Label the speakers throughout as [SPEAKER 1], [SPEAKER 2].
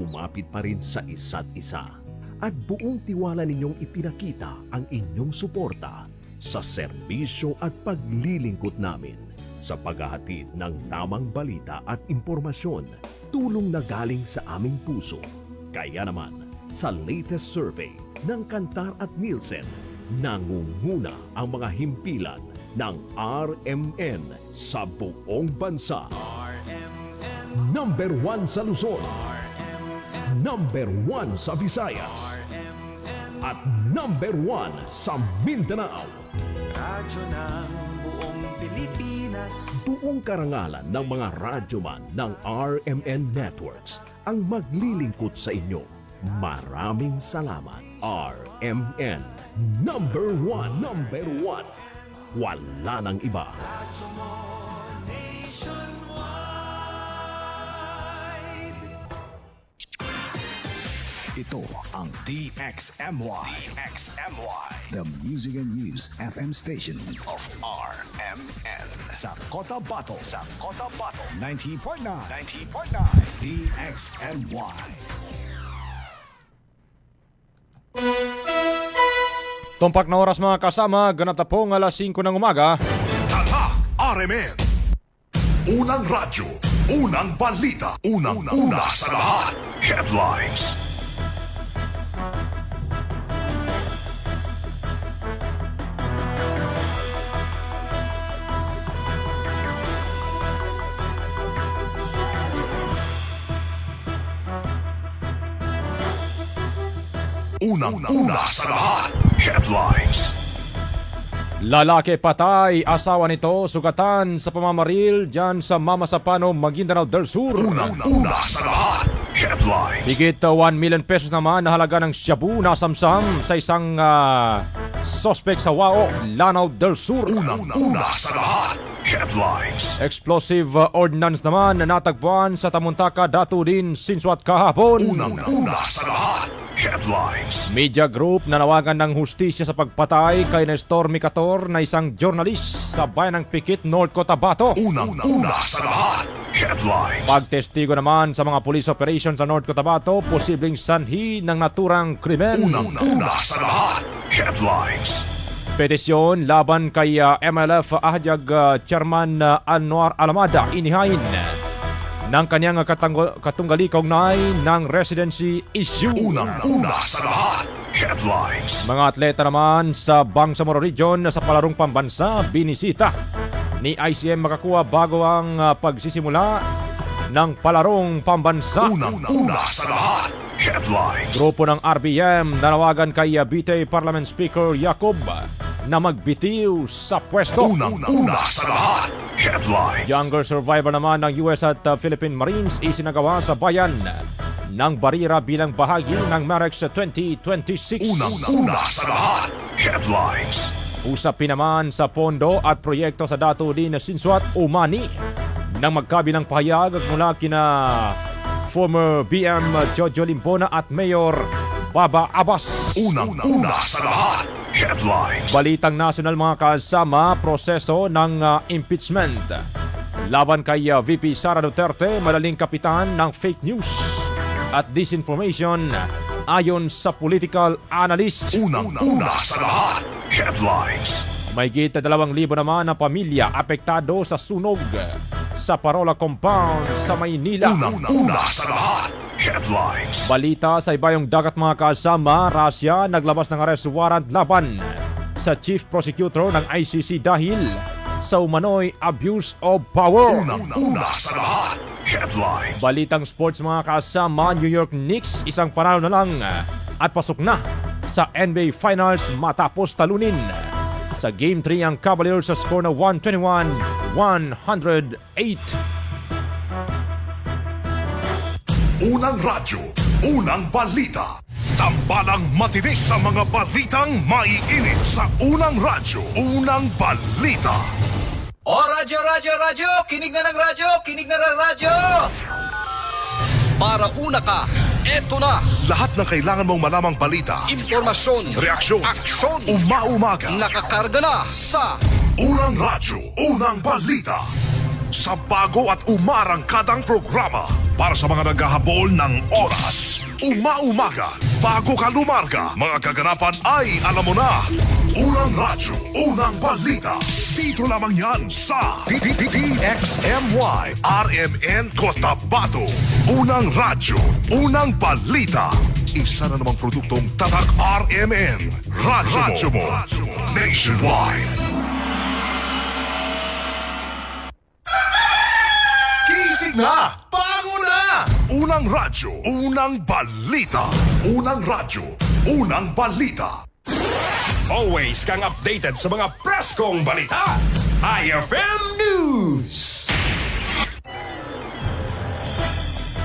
[SPEAKER 1] kumapit pa rin sa isa't isa. At buong tiwala ninyong ipinakita ang inyong suporta sa serbisyo at paglilingkod namin sa paghahatid ng tamang balita at impormasyon, tulong na galing sa aming puso. Kaya naman, sa latest survey ng Kantar at Nielsen, nangunguna ang mga himpilan ng RMN sa buong bansa. Number 1 sa Luzon, Number 1 sa Visayas, at Number 1 sa Mindanao.
[SPEAKER 2] Radyo ng buong Pilipinas.
[SPEAKER 1] Buong karangalan ng mga radyoman ng RMN Networks ang maglilingkod sa inyo. Maraming salamat. RMN Number 1, Number 1. Wala nang iba.
[SPEAKER 2] Radyo mo nationwide.
[SPEAKER 3] Ito ang DXMY. The Music and News FM station of RMN. Sa Cotabato. 90.9. DXMY.
[SPEAKER 4] Tumpak na oras mga kasama, ganap na pong alas 5 ng umaga.
[SPEAKER 5] Tatak RMN. Unang radyo, unang balita, unang-una sa lahat. Headlines. Unang-una sa lahat. Headlines.
[SPEAKER 4] Lalaki patay, asawa nito sugatan sa pamamaril dyan sa Mamasapano, Maguindanao del Sur.
[SPEAKER 5] Unang-una sa lahat. Headlines.
[SPEAKER 4] Higit 1 million pesos naman na halaga ng shabu nasamsam sa isang suspect sa Wao, Lanao del Sur.
[SPEAKER 5] Unang-una sa lahat. Headlines.
[SPEAKER 4] Explosive ordnance naman na natagpuan sa Tamuntaka, Datu din, Sinsuat kahapon.
[SPEAKER 5] Unang-una sa lahat. Headlines.
[SPEAKER 4] Media group nanawagan ng hustisya sa pagpatay kay Nestor Micator na isang journalist sa bayan ng Pikit, North Cotabato.
[SPEAKER 5] Unang-una sa lahat. Headlines.
[SPEAKER 4] Pagtestigo naman sa mga police operations sa North Cotabato, posibleng sanhi ng naturang krimen.
[SPEAKER 5] Unang-una sa lahat. Headlines.
[SPEAKER 4] Petisyon laban kay MLF Ahjag Chairman Anwar Alamada inihain ng kanyang katunggali kaugnay ng residency issue.
[SPEAKER 5] Unang-una sa lahat. Headlines.
[SPEAKER 4] Mga atleta naman sa Bangsamoro Region sa palarong pambansa binisita ni ICM makakuha bago ang pagsisimula ng palarong pambansa.
[SPEAKER 5] Unang-una sa lahat. Headlines.
[SPEAKER 4] Grupo ng RBM nanawagan kay Bite Parliament Speaker Jacob na magbitiw sa pwesto.
[SPEAKER 5] Unang-una sa lahat. Headlines.
[SPEAKER 4] Younger survivor naman ng US at Philippine Marines isinagawa sa bayan ng Barira bilang bahagi ng MAREX 2026.
[SPEAKER 5] Unang-una sa lahat. Headlines.
[SPEAKER 4] Usapin naman sa pondo at proyekto sa Datu din na Sinsuat Umani nang magkabilang pahayag mula kina former BM Jojo Limpona at Mayor Baba Abbas.
[SPEAKER 5] Unang-una sa lahat. Headlines.
[SPEAKER 4] Balitang nasyonal mga kasama, proseso ng impeachment laban kay VP Sara Duterte, malaling kapitan ng fake news at disinformation ayon sa political analyst.
[SPEAKER 5] Unang-una sa lahat. Headlines.
[SPEAKER 4] May higit 2,000 naman na pamilya apektado sa sunog sa Parola Compound sa Maynila.
[SPEAKER 5] Unang-una sa lahat. Headlines.
[SPEAKER 4] Balita sa ibayong dagat mga kasama, Russia naglabas ng arrest warrant laban sa Chief Prosecutor ng ICC dahil sa umano'y abuse of power.
[SPEAKER 5] Unang-una sa lahat. Headlines.
[SPEAKER 4] Balitang sports mga kasama, New York Knicks isang panalo na lang at pasok na sa NBA Finals matapos talunin sa Game 3 ang Cavaliers sa score na 121-108.
[SPEAKER 5] Unang radyo, unang balita. Tambalang matinis sa mga balitang maiinit sa unang radyo, unang balita.
[SPEAKER 2] O radyo, radyo, radyo! Kinig na ng radyo! Kinig na ng radyo! Para una ka, eto na!
[SPEAKER 5] Lahat ng kailangan mong malamang balita,
[SPEAKER 2] Impormasyon,
[SPEAKER 5] reaksyon,
[SPEAKER 2] aksyon,
[SPEAKER 5] umaumaga.
[SPEAKER 2] nakakarga na sa
[SPEAKER 5] Unang radyo, unang balita. sa bago at umarangkadang programa para sa mga naghahabol ng oras. Umaumaga, bago ka lumarga, mga kaganapan ay alam mo na. Unang radyo, unang balita. Dito lamang yan sa DXMY RMN Cotabato. Unang radyo, unang balita. Isa na namang produktong Tatak RMN. Radyo mo. Nationwide.
[SPEAKER 2] Kisig na! Bago na!
[SPEAKER 5] Unang radyo, unang balita. Unang radyo, unang balita.
[SPEAKER 6] Always kang updated sa mga preskong balita. IFM News!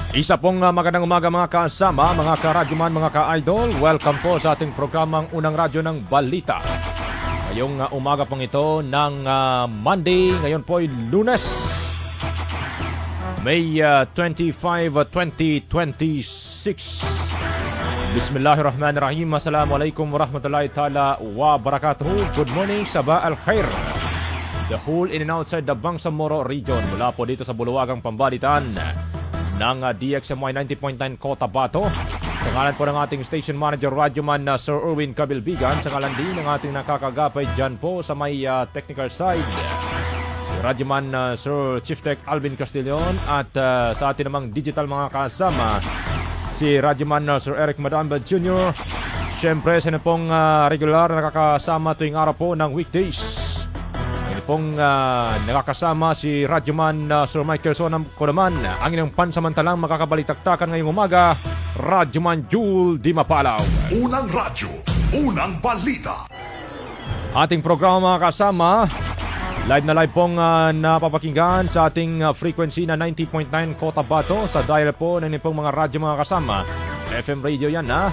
[SPEAKER 4] Isa pong magandang umaga mga kasama, mga karadyoman, mga ka-idol. Welcome po sa ating programang Unang Radyo ng Balita. Ngayong umaga pong ito ng Monday, ngayon po ay Lunes, May 25, 2026. Bismillahirrahmanirrahim. Assalamualaikum warahmatullahi ta'ala wa barakatuhu. Good morning, Sabah al-Khair. The whole in and outside the Bangsamoro region. Mula po dito sa Buluwagang Pambalitan ng DXMY 90.9 Cotabato. Sa ngalan po ng ating station manager, Radyoman Sir Erwin Cabilbigan. Sa ngalan din ng ating nakakagapay dyan po sa may technical side, Radyoman Sir Chief Tech Alvin Castillon. At sa ating namang digital mga kasama, si Radyoman Sir Eric Madamba Jr. Siyempre, sa pong regular na nakakasama tuwing araw po ng weekdays. Ngayon pong nakakasama si Radyoman Sir Michael Sonam Kodaman. Ang inyong pansamantalang makakabalitaktakan ngayong umaga, Radyoman Jewel Di Mapalaw.
[SPEAKER 5] Unang radyo, unang balita.
[SPEAKER 4] Ating programa mga kasama, live na live pong napapakinggan sa ating frequency na 90.9 Cotabato. Sa dial po ng pong mga radyo mga kasama, FM radio yan na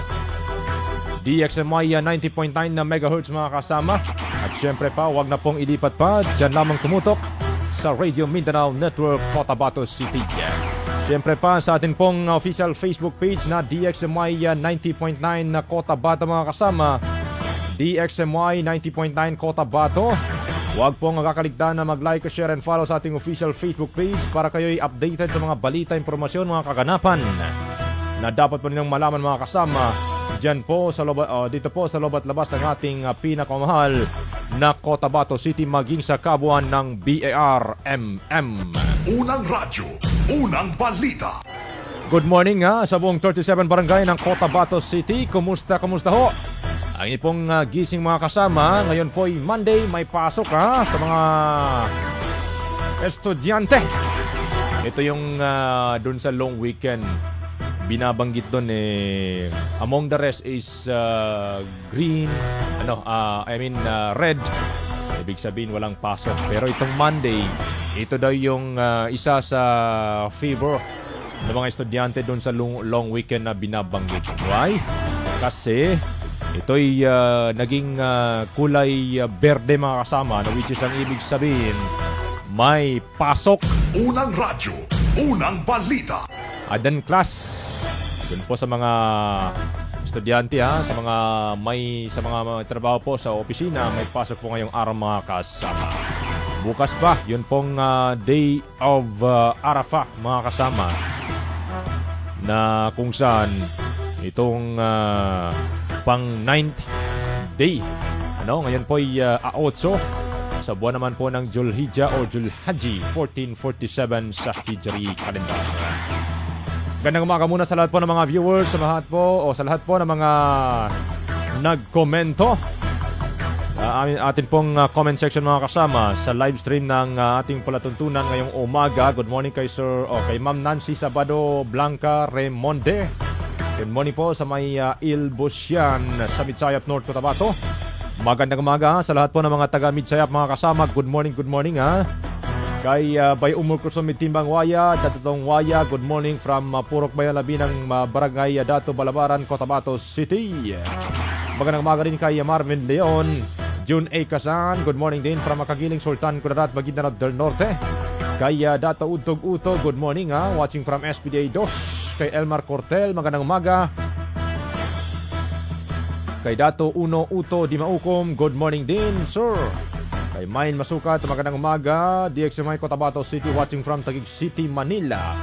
[SPEAKER 4] DXMY 90.9 na megahertz mga kasama. At syempre pa, wag na pong ilipat pa, dyan lamang tumutok sa Radio Mindanao Network Cotabato City. Syempre pa sa atin pong official Facebook page na DXMY 90.9 na Cotabato mga kasama, DXMY 90.9 Cotabato. Huwag pong kakaligtaan na mag-like, share, and follow sa ating official Facebook page para kayo'y updated sa mga balita, impormasyon, mga kaganapan na dapat po ninyong malaman mga kasama dyan po sa dito po sa loob at labas ng ating pinakamahal na Cotabato City, maging sa kabuuan ng BAR-MM.
[SPEAKER 5] Unang radyo, unang balita.
[SPEAKER 4] Good morning sa buong 37 barangay ng Cotabato City. Kumusta ho? Ang ipong gising mga kasama, ngayon po ay Monday, may pasok sa mga estudyante. Ito yung dun sa long weekend, binabanggit dun among the rest is green, red. Ibig sabihin walang pasok. Pero itong Monday, ito daw yung isa sa favor ng mga estudyante dun sa long weekend na binabanggit. Why? Kasi ito'y naging kulay berde mga kasama, which is ang ibig sabihin may pasok.
[SPEAKER 5] Unang radyo, unang balita.
[SPEAKER 4] Adan class. Dun po sa mga estudyante sa mga mga trabaho po sa opisina, may pasok po ngayong araw mga kasama. Bukas pa, yun pong day of Arafah mga kasama, na kung saan itong pang 9th day. Ngayon po ay 8 sa buwan naman po ng Julhijjah o Julhaji 1447 sa Hijri calendar. Gandang umaga muna sa lahat po ng mga viewers, sa lahat po ng mga nagkomento. Atin pong comment section mga kasama sa live stream ng ating palatuntunan ngayong umaga. Good morning kay Sir kay Ma'am Nancy Sabado Blanca Remonde. Good morning po sa may Ilbusyan sa Midsayap North Cotabato. Magandang umaga sa lahat po ng mga taga Midsayap mga kasama. Good morning Kay Bay Umul Kurso Mitimbang Waya, Datotong Waya. Good morning from Purok Bayan Labi ng Barangay Dato Balabaran, Cotabato City. Magandang umaga rin kay Marvin Leon, June A. Kasan. Good morning din from Makagiling Sultan Kudarat, Maguindanao del Norte. Kay Dato Utog Uto, good morning watching from SPDA 2. Kay Elmar Cortel, magandang umaga. Kay Dato Uno Uto Di Maukom, good morning din, sir. Kay Main Masukat, magandang umaga. DXMI Cotabato City watching from Taguig City, Manila.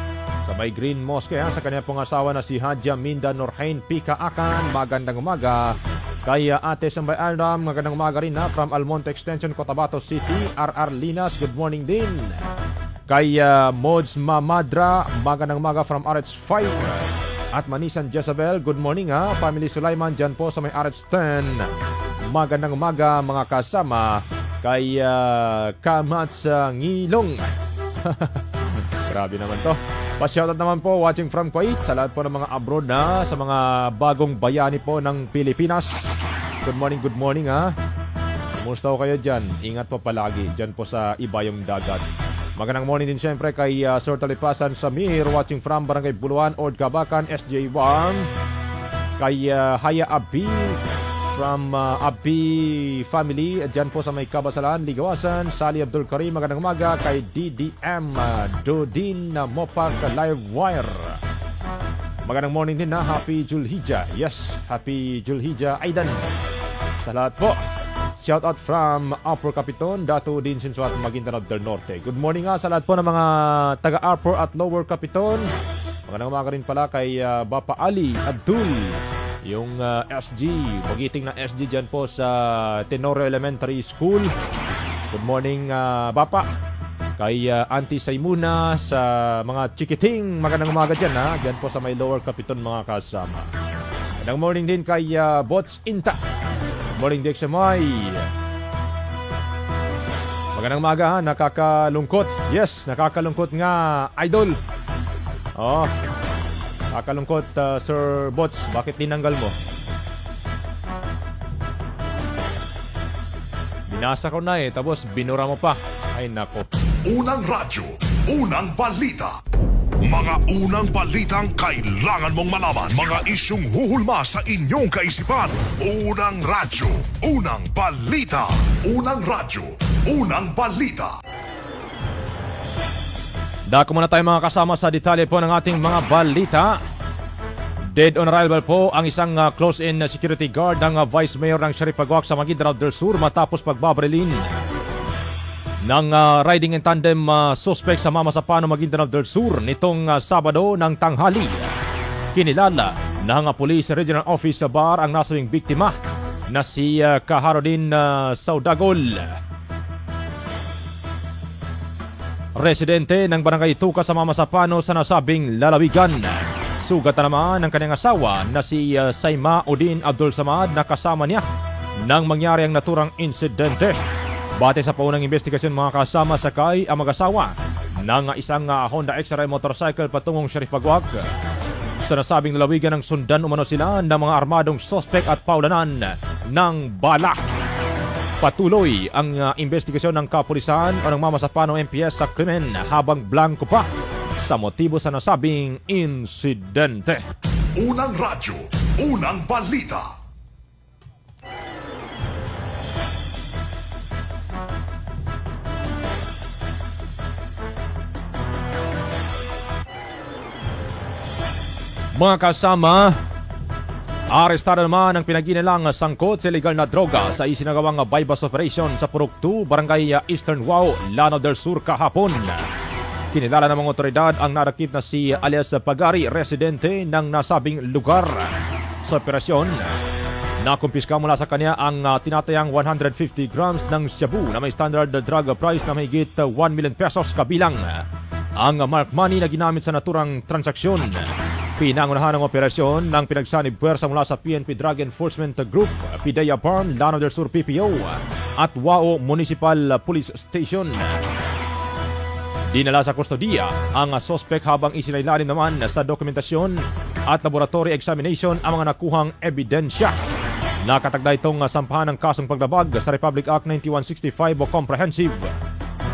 [SPEAKER 4] Sa may Green Mosque sa kanya pong asawa na si Hadja Minda Norhain Pika Akan, magandang umaga. Kay Ate Sambay Aram, magandang umaga rin from Almonte Extension, Cotabato City. RR Linas, good morning din. Kay Mods Mamadra, magandang umaga from RH5. At Manisan Jezabel, good morning Family Sulaiman dyan po sa may RH10. Magandang umaga mga kasama. Kay Kamats Ngilong. Grabe naman to. Pa-shoutout naman po watching from Kuwait sa lahat po ng mga abroad na sa mga bagong bayani po ng Pilipinas. Good morning Kumusta ko kayo dyan? Ingat po palagi dyan po sa Ibayong Dagat. Magandang morning din siyempre kay Sir Talipasan Samir watching from Barangay Buluan, Ord Kabakan, SJ Warm. Kay Haya Abi from Abi family dyan po sa may Kabasalan, Ligawasan. Sally Abdul Karim, magandang umaga. Kay DDM Dodin Mopak Live Wire, magandang morning din Happy Julhijjah. Yes, Happy Julhijjah Aidan sa lahat po. Shout out from Upper Capiton, Dato din Sinsuat, Maguindanao del Norte. Good morning sa lahat po ng mga taga Upper at Lower Capiton. Magandang umaga rin pala kay Bapa Ali Abdul, yung SG, magiting na SG dyan po sa Tenorio Elementary School. Good morning Bapa. Kay Auntie Saimuna sa mga chikiting, magandang umaga dyan dyan po sa may Lower Capiton mga kasama. Magandang morning din kay Bots Inta. Morning DXMI. Magandang umaga nakakalungkot. Yes, nakakalungkot nga idol. Nakakalungkot Sir Bots, bakit tinanggal mo? Binasa ko na tapos binura mo pa. Ay nako.
[SPEAKER 5] Unang radyo, unang balita. Mga unang balitang kailangan mong malaman. Mga isyung huhulma sa inyong kaisipan. Unang radyo, unang balita. Unang radyo, unang balita.
[SPEAKER 4] Dako muna tayo mga kasama sa detalye po ng ating mga balita. Dead on arrival po ang isang close-in security guard ng Vice Mayor ng Sharipaguac sa Maguindanao del Sur matapos pagbabarilin ng riding in tandem suspect sa Mamasapano, Maguindanao del Sur nitong Sabado ng tanghali. Kinilala ng Police Regional Office sa Bar ang nasabing biktima na si Kaharodin Saudagol, residente ng Barangay Tuka sa Mamasapano sa nasabing lalawigan. Sugat na naman ng kanyang asawa na si Saima Udin Abdul Samad na kasama niya nang mangyari ang naturang insidente. Bate sa paunang investigasyon mga kasama, sakay ang mag-asawa ng isang Honda XRI motorcycle patungong Sharipaguac. Sa nasabing lalawigan ng sundan umano sila ng mga armadong sospek at paulanan ng bala. Patuloy ang investigasyon ng kapulisan o ng Mamasapano MPS sa krimen habang blanco pa sa motibo sa nasabing insidente.
[SPEAKER 5] Unang radyo, unang balita.
[SPEAKER 4] Mga kasama, arestado naman ang pinaginilang sangkot sa illegal na droga sa isinagawang bypass operation sa Purok 2, Barangay Eastern Wao, Lanao del Sur kahapon. Kinilala ng mga otoridad ang narakip na si alias Pagari, residente ng nasabing lugar. Sa operasyon, nakumpiska mula sa kanya ang tinatayang 150 grams ng shabu na may standard drug price na mahigit 1 million pesos kabilang ang mark money na ginamit sa naturang transaksyon. Pinangunahan ng operasyon ng pinagsanib puwersa mula sa PNP Drug Enforcement Group, PIDEA Farm, Lanao del Sur PPO at Wao Municipal Police Station. Dinala sa kustodiya ang sospek habang isinailalim naman sa dokumentasyon at laboratory examination ang mga nakuhang ebidensya. Nakatagda itong sampahan ng kasong paglabag sa Republic Act 9165 o Comprehensive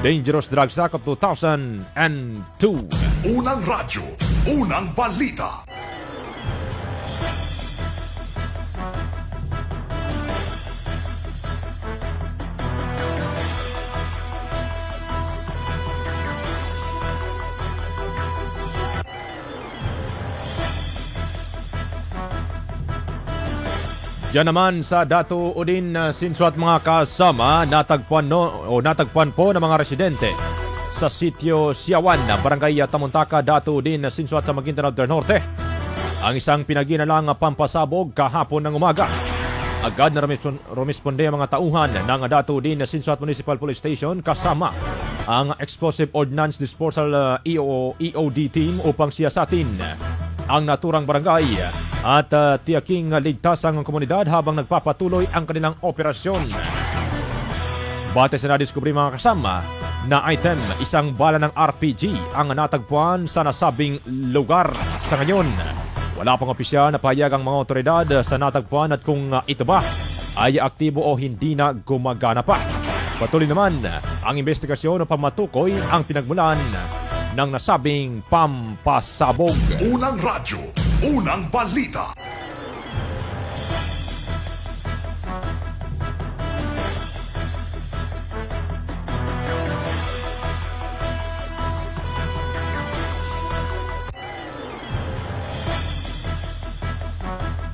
[SPEAKER 4] Dangerous Drugs Act of 2002.
[SPEAKER 5] Unang radyo, unang balita.
[SPEAKER 4] Diyan naman sa Datu Udin Sinsuat mga kasama, natagpuan po ng mga residente sa sitio Siawan, Barangay Tamuntaka, Datu Udin Sinsuat sa Maguindanao del Norte ang isang pinaginalang pampasabog kahapon ng umaga. Agad na rumisponde ang mga tauhan ng Datu Udin Sinsuat Municipal Police Station kasama ang Explosive Ordnance Disposal EOD team upang siyasatin ang naturang barangay at tiyaking ligtas ang komunidad habang nagpapatuloy ang kanilang operasyon. Bate sa nadiskubre mga kasama na item, isang bala ng RPG ang natagpuan sa nasabing lugar. Sa ngayon, wala pang opisyal na pahayag ang mga otoridad sa natagpuan at kung ito ba ay aktibo o hindi na gumagana pa. Patuloy naman ang investigasyon upang matukoy ang pinagmulan ng nasabing pampasabog.
[SPEAKER 5] Unang radyo, unang balita.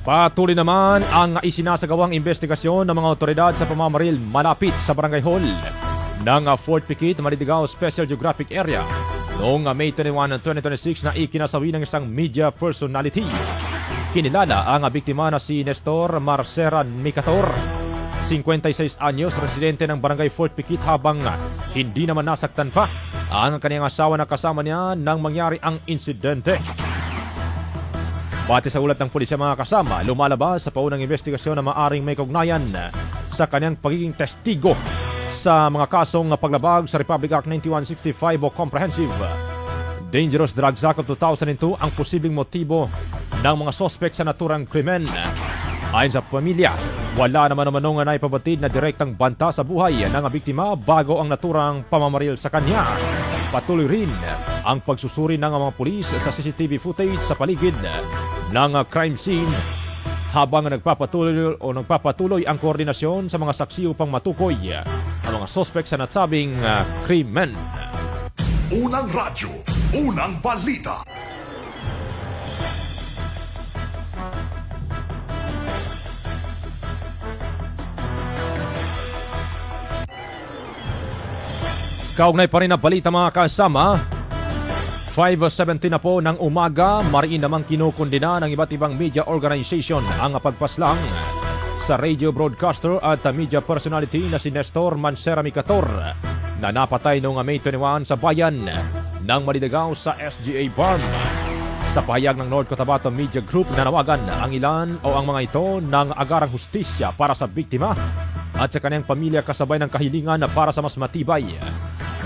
[SPEAKER 4] Patuloy naman ang isinasagawang investigasyon ng mga otoridad sa pamamaril malapit sa Barangay Hall ng Fort Piquet, Malidigao Special Geographic Area noong May 21, 2026 na ikinasawi ng isang media personality. Kinilala ang biktima na si Nestor Marcera Micator, 56 anyos, residente ng Barangay Fort Piquet, habang hindi naman nasaktan pa ang kanyang asawa na kasama niya nang mangyari ang insidente. Bate sa ulat ng pulisya mga kasama, lumalabas sa paunang investigasyon na maaring may kaugnayan sa kanyang pagiging testigo sa mga kasong paglabag sa Republic Act 9165 o Comprehensive Dangerous Drugs Act of 2002 ang posibleng motibo ng mga sospek sa naturang krimen. Ayon sa pamilya, wala naman na ipabatid na direktang banta sa buhay ng biktima bago ang naturang pamamaril sa kanya. Patuloy rin ang pagsusuri ng mga pulis sa CCTV footage sa paligid ng crime scene habang nagpapatuloy ang koordinasyon sa mga saksi upang matukoy ang mga sospek sa nasabing krimen.
[SPEAKER 5] Unang radyo, unang balita.
[SPEAKER 4] Kaugnay pa rin ang balita mga kasama. 5:17 na po ng umaga, mariin namang kinukundina ng iba't ibang media organization ang pagpaslang sa radio broadcaster at media personality na si Nestor Mancera Micator na napatay noong May 21 sa bayan ng Malidigao sa SGA Farm. Sa pahayag ng North Cotabato Media Group, nanawagan ang ilan o ang mga ito ng agarang hustisya para sa biktima at sa kanyang pamilya kasabay ng kahilingan para sa mas matibay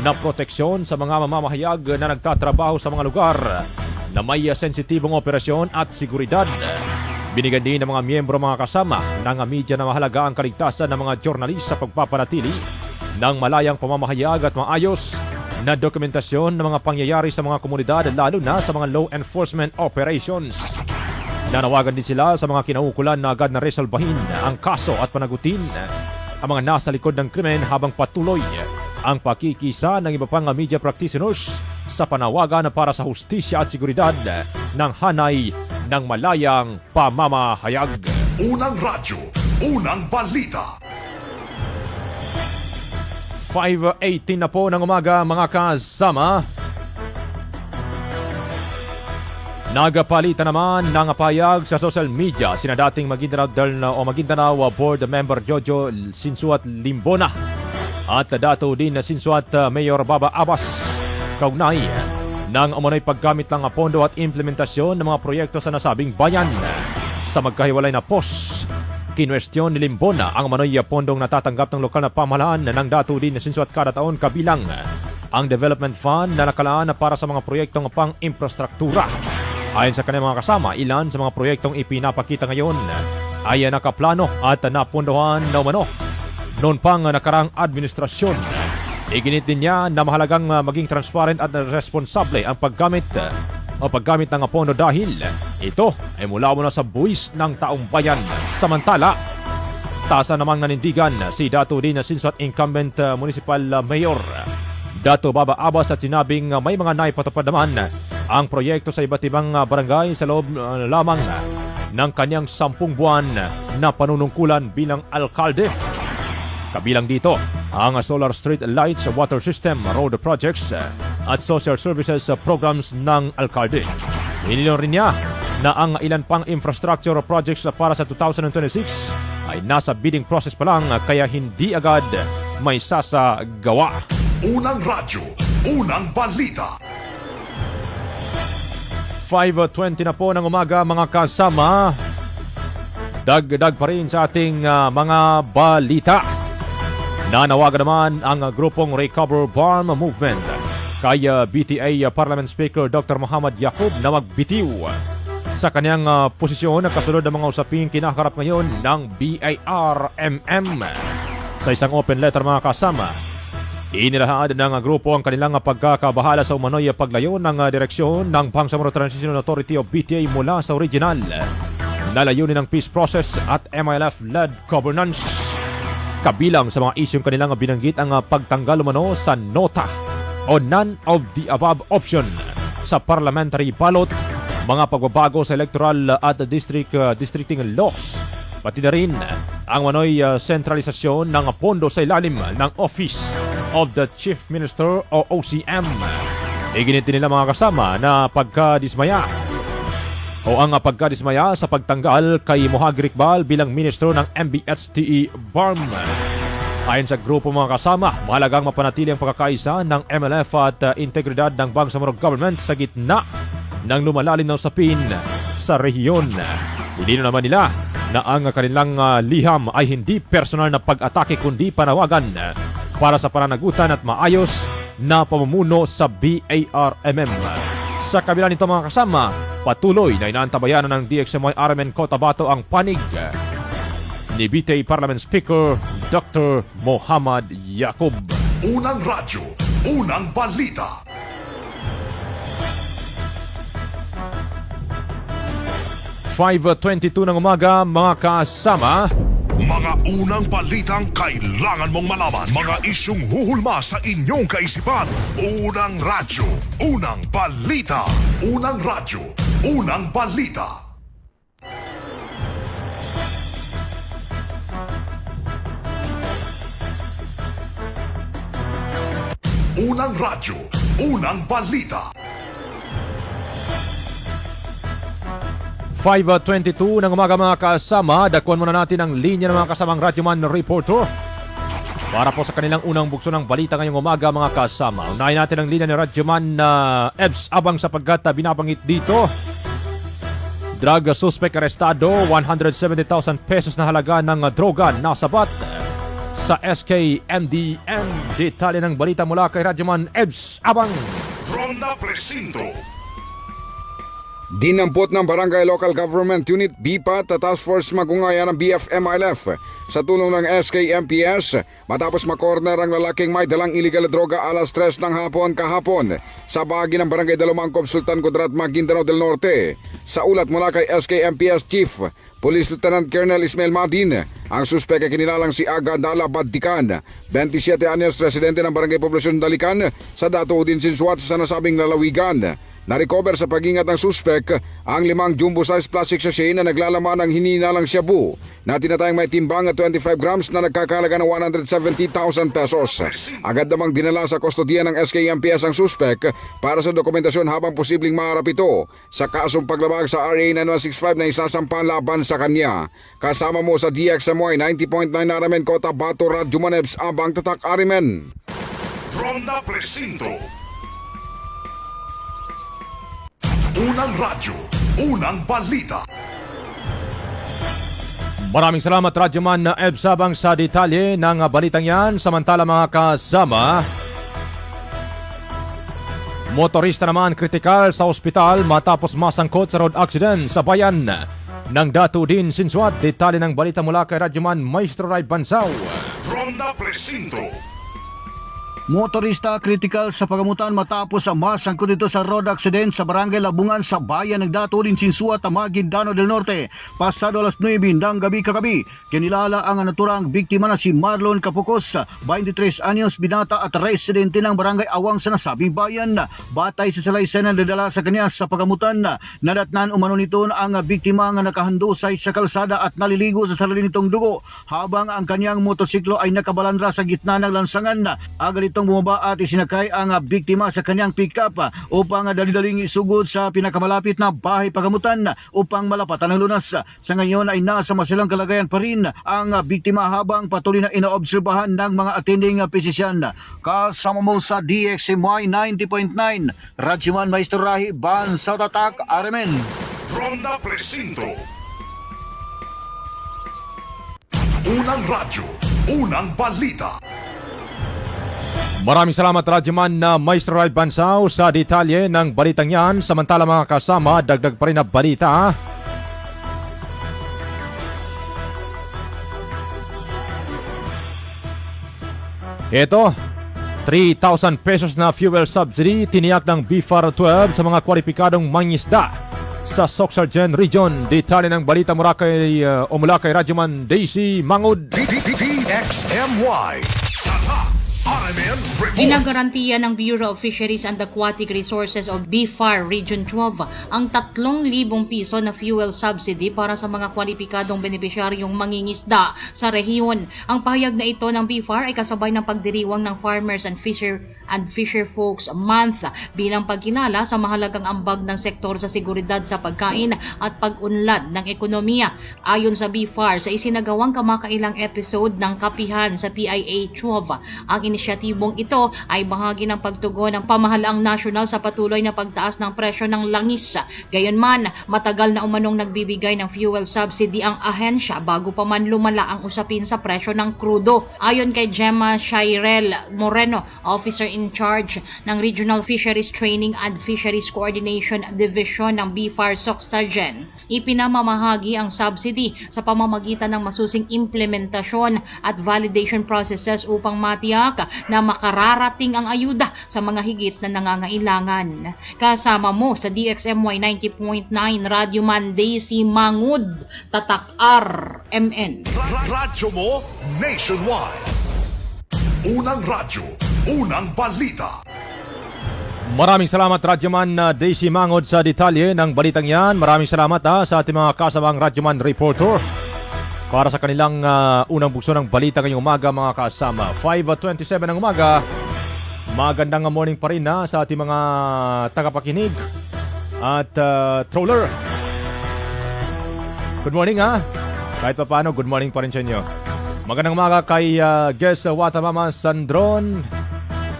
[SPEAKER 4] na proteksyon sa mga mamamahayag na nagtatrabaho sa mga lugar na may sensitibong operasyon at seguridad. Binigyan din ng mga miyembro mga kasama ng media na mahalaga ang kaligtasan ng mga journalist sa pagpapanatili ng malayang pamamahayag at maayos na dokumentasyon ng mga pangyayari sa mga komunidad lalo na sa mga law enforcement operations. Nanawagan din sila sa mga kinaukulan na agad na resolbahin ang kaso at panagutin ang mga nasa likod ng krimen habang patuloy ang pakikisa ng iba pang media practitioners sa panawagan para sa hustisya at seguridad ng hanay ng malayang pamamahayag.
[SPEAKER 5] Unang radyo, unang balita.
[SPEAKER 4] 5:18 na po ng umaga mga kasama. Nagapalitan naman ng pahayag sa social media sina dating Maguindanao Board Member Jojo Sinsuat Limbona at Datu Udin Sinsuat Mayor Baba Abbas kaugnay ng umano'y paggamit ng pondo at implementasyon ng mga proyekto sa nasabing bayan. Sa magkahiwalay na post, kinwestiyon ni Limbona ang umano'y pondong natatanggap ng lokal na pamahalaan ng Datu Udin Sinsuat kada taon kabilang ang development fund na nakalaan para sa mga proyektong pang-infrastruktura. Ayon sa kanyang mga kasama, ilan sa mga proyektong ipinapakita ngayon ay nakaplano at napundohan na umano noon pang nakarang administrasyon. Iginit din niya na mahalagang maging transparent at responsable ang paggamit ng pondo dahil ito ay mula sa buwis ng taong bayan. Samantala, tasa namang nanindigan si Datu Udin Sinsuat incumbent municipal mayor Datu Baba Abbas at sinabing may mga naipatupad naman ang proyekto sa iba't ibang barangay sa loob lamang ng kanyang 10 buwan na panunungkulan bilang alkalde. Kabilang dito ang solar street lights, water system, road projects at social services programs ng alkalde. Inilon rin niya na ang ilan pang infrastructure projects para sa 2026 ay nasa bidding process pa lang kaya hindi agad may sasagawa.
[SPEAKER 5] Unang radyo, unang balita.
[SPEAKER 4] 5:20 na po ng umaga mga kasama. Dagdag pa rin sa ating mga balita. Nanawagan naman ang grupong Recover Farm Movement kay BTA Parliament Speaker Dr. Mohammad Yaqub na magbitiw sa kanyang posisyon kasunod ng mga usaping kinakaharap ngayon ng BIRMM. Sa isang open letter mga kasama, inilahad ng grupo ang kanilang pagkakabahala sa umano'y paglayo ng direksyon ng Bangsamoro Transition Authority of BTA mula sa original na layunin ng peace process at MILF-led governance. Kabilang sa mga isyong kanilang binanggit ang pagtanggal umano sa nota o none of the above option sa parliamentary ballot, mga pagbabago sa electoral at districting laws, pati na rin ang manoy sentralisasyon ng pondo sa ilalim ng Office of the Chief Minister o OCM. Iginiti nila mga kasama na pagkadismaya sa pagtanggal kay Mohag Iqbal bilang ministro ng MBHTE BARM. Ayon sa grupo mga kasama, mahalagang mapanatili ang pagkakaisa ng MLF at integridad ng Bangsamoro government sa gitna ng lumalalim na usapin sa rehiyon. Hindi naman nila na ang kanilang liham ay hindi personal na pag-atake kundi panawagan para sa pananagutan at maayos na pamumuno sa BIRMM. Sa kabila nito mga kasama, patuloy na inaantabayan ng DXMY RMN Cotabato ang panig ni BTA Parliament Speaker Dr. Mohammad Yaqub.
[SPEAKER 5] Unang radyo, unang balita.
[SPEAKER 4] (5:22 ng umaga mga kasama).
[SPEAKER 5] Mga unang balitang kailangan mong malaman. Mga isyong huhulma sa inyong kaisipan. Unang radyo, unang balita. Unang radyo, unang balita. Unang radyo, unang balita.
[SPEAKER 4] 5:22 ng umaga mga kasama. Dakuan muna natin ang linya ng mga kasamang Radyoman Reporter para po sa kanilang unang bukso ng balita ngayong umaga mga kasama. Unahin natin ang linya ni Radyoman Ebs Abang sapagkat binabangit dito. Drug suspect arestado, 170,000 pesos na halaga ng droga nasabat sa SKMDM. Detalye ng balita mula kay Radyoman Ebs Abang.
[SPEAKER 5] Ronda Presinto.
[SPEAKER 7] Dinampot ng Barangay Local Government Unit BPAT at Task Force Magungaya ng BFMILF sa tulong ng SKMPS matapos makorner ang lalaking may dalang illegal na droga alas 3 ng hapon kahapon sa bahagi ng Barangay Dalumangkop, Sultan Kudarat, Maguindanao del Norte. Sa ulat mula kay SKMPS Chief Police Lieutenant Colonel Ismail Madin, ang suspek ay kinilalang si Aga Dala Badtikan, 27 anyos, residente ng Barangay Poblasyon Dalikan sa Dato Udin Sinsuat sa nasabing lalawigan. Na-recover sa pag-ingat ng suspek ang 5 jumbo-size plastic sachet na naglalaman ng hininalang shabu na tinatayang may timbang at 25 grams na nagkakalaga ng 170,000 pesos. Agad namang dinala sa kustodiya ng SKMPS ang suspek para sa dokumentasyon habang posibleng maharap ito sa kasong paglabag sa RA 9165 na isasampang laban sa kanya. Kasama mo sa DXMY 90.9 RMN Cotabato, Radyoman Ebs Abang, Tatak RMN.
[SPEAKER 5] Ronda Presinto. Unang radyo, unang balita.
[SPEAKER 4] Maraming salamat Radyoman Ebs Abang sa detalye ng balitang yan. Samantala mga kasama, motorista naman kritikal sa ospital matapos masangkot sa road accident sa bayan ng Dato Udin Sinsuat. Detalye ng balita mula kay Radyoman Maestro Ray Bansaw.
[SPEAKER 5] Ronda Presinto.
[SPEAKER 8] Motorista kritikal sa pagamutan matapos ang masangkot dito sa road accident sa barangay Labungan sa bayan ng Dato Lincinsua, Maguindanao del Norte. Pasado alas 9 ng gabi kagabi, kinilala ang naturang biktima na si Marlon Capocos, 23 anyos, binata at residente ng barangay Awang sa nasabing bayan. Batay sa salaysay na nadala sa kanya sa pagamutan, nadatnan umano nito ang biktima nga nakahandusay sa kalsada at naliligo sa sarili nitong dugo habang ang kanyang motosiklo ay nakabalandra sa gitna ng lansangan. Agad itong bumaba at isinakay ang biktima sa kanyang pick-up upang dali-daling isugod sa pinakamalapit na bahay pagamutan upang malapatan ng lunas. Sa ngayon ay nasa masilang kalagayan pa rin ang biktima habang patuloy na inaobserbahan ng mga attending physician. Kasama mo sa DXMY 90.9, Radyoman Maestro Rahi, Ban South Attack, RMN.
[SPEAKER 5] From the Presinto. Unang radyo, unang balita.
[SPEAKER 4] Maraming salamat Radyoman na Maestro Rai Bansao sa detalye ng balitang yan. Samantala mga kasama, dagdag pa rin na balita. Ito, 3,000 pesos na fuel subsidy tiniyak ng BFAR 12 sa mga kwalipikadong mangingisda sa Sorsogon Region. Detalye ng balita mula kay Radyoman Daisy Mangud.
[SPEAKER 5] DXMY. RMN Report.
[SPEAKER 9] Ginagarantiya ng Bureau of Fisheries and Aquatic Resources of BFAR Region 12 ang 3,000 piso na fuel subsidy para sa mga kwalipikadong benepisyaryong mangingisda sa rehiyon. Ang pahayag na ito ng BFAR ay kasabay ng pagdiriwang ng Farmers and Fisher Folks Month bilang pagkilala sa mahalagang ambag ng sektor sa seguridad sa pagkain at pag-unlad ng ekonomiya. Ayon sa BFAR, sa isinagawang kamakailang episode ng Kapihan sa PIA 12, ang inisyatibong ito ay bahagi ng pagtugon ng pamahalaang nasyonal sa patuloy na pagtaas ng presyo ng langis. Gayunman, matagal na umanong nagbibigay ng fuel subsidy ang ahensya bago pa man lumala ang usapin sa presyo ng krudo. Ayon kay Gemma Shairel Moreno, Officer in Charge ng Regional Fisheries Training and Fisheries Coordination Division ng BFAR Sorsogon, ipinamamahagi ang subsidy sa pamamagitan ng masusing implementasyon at validation processes upang matiyak na makararating ang ayuda sa mga higit na nangangailangan. Kasama mo sa DXMY 90.9 Radyoman Daisy Mangud, Tatak RMN.
[SPEAKER 5] Radyo mo nationwide. Unang radyo, unang balita.
[SPEAKER 4] Maraming salamat Radyoman Daisy Mangod sa detalye ng balitang yan. Maraming salamat sa ating mga kasamang Radyoman Reporter para sa kanilang unang bugso ng balita ngayong umaga mga kasama. 5:27 ng umaga. Magandang morning pa rin sa ating mga tagapakinig at troller. Good morning Kahit pa paano, good morning pa rin sa inyo. Magandang umaga kay Guest Watamama Sandron.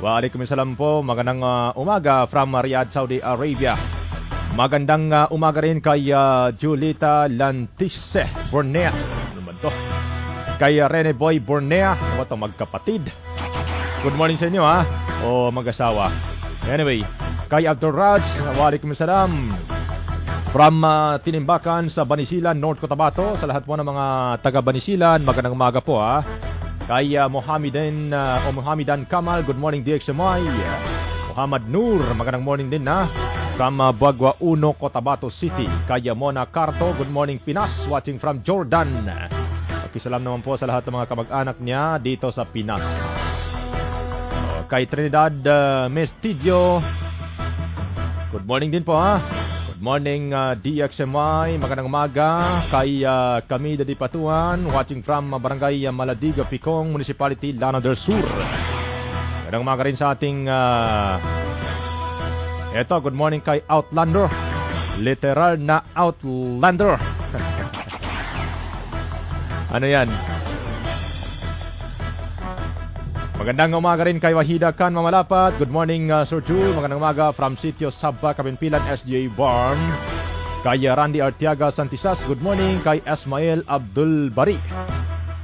[SPEAKER 4] Waalaikumsalam po. Magandang umaga from Riyadh, Saudi Arabia. Magandang umaga rin kay Julita Lantise Bornea. Ano man to? Kay Rene Boy Bornea. Ano to, magkapatid? Good morning sa inyo o mag-asawa. Anyway, kay Abdul Raj. Waalaikumsalam. From Tinimbakan sa Banisilan, North Cotabato. Sa lahat po ng mga taga Banisilan, magandang umaga po Kay Mohamedan Kamal, good morning DXMY. Muhammad Nur, magandang morning din from Buagua 1, Cotabato City. Kay Mona Carto, good morning Pinas, watching from Jordan. Pakisalam naman po sa lahat ng mga kamag-anak niya dito sa Pinas. Kay Trinidad Mestidio, good morning din po Good morning DXMY, magandang umaga kay Camida Di Patuan, watching from Barangay Maladiga, Picong, Municipality, Lanao del Sur. Magandang umaga rin sa ating good morning kay Outlander, literal na Outlander. Ano yan? Magandang umaga rin kay Wahida Khan Mamalapat. Good morning Sir Jul. Magandang umaga from Sitio Sabba, Kabinpilan, SGA Barm. Kay Randy Artiaga Santisas. Good morning kay Ismail Abdul Bari.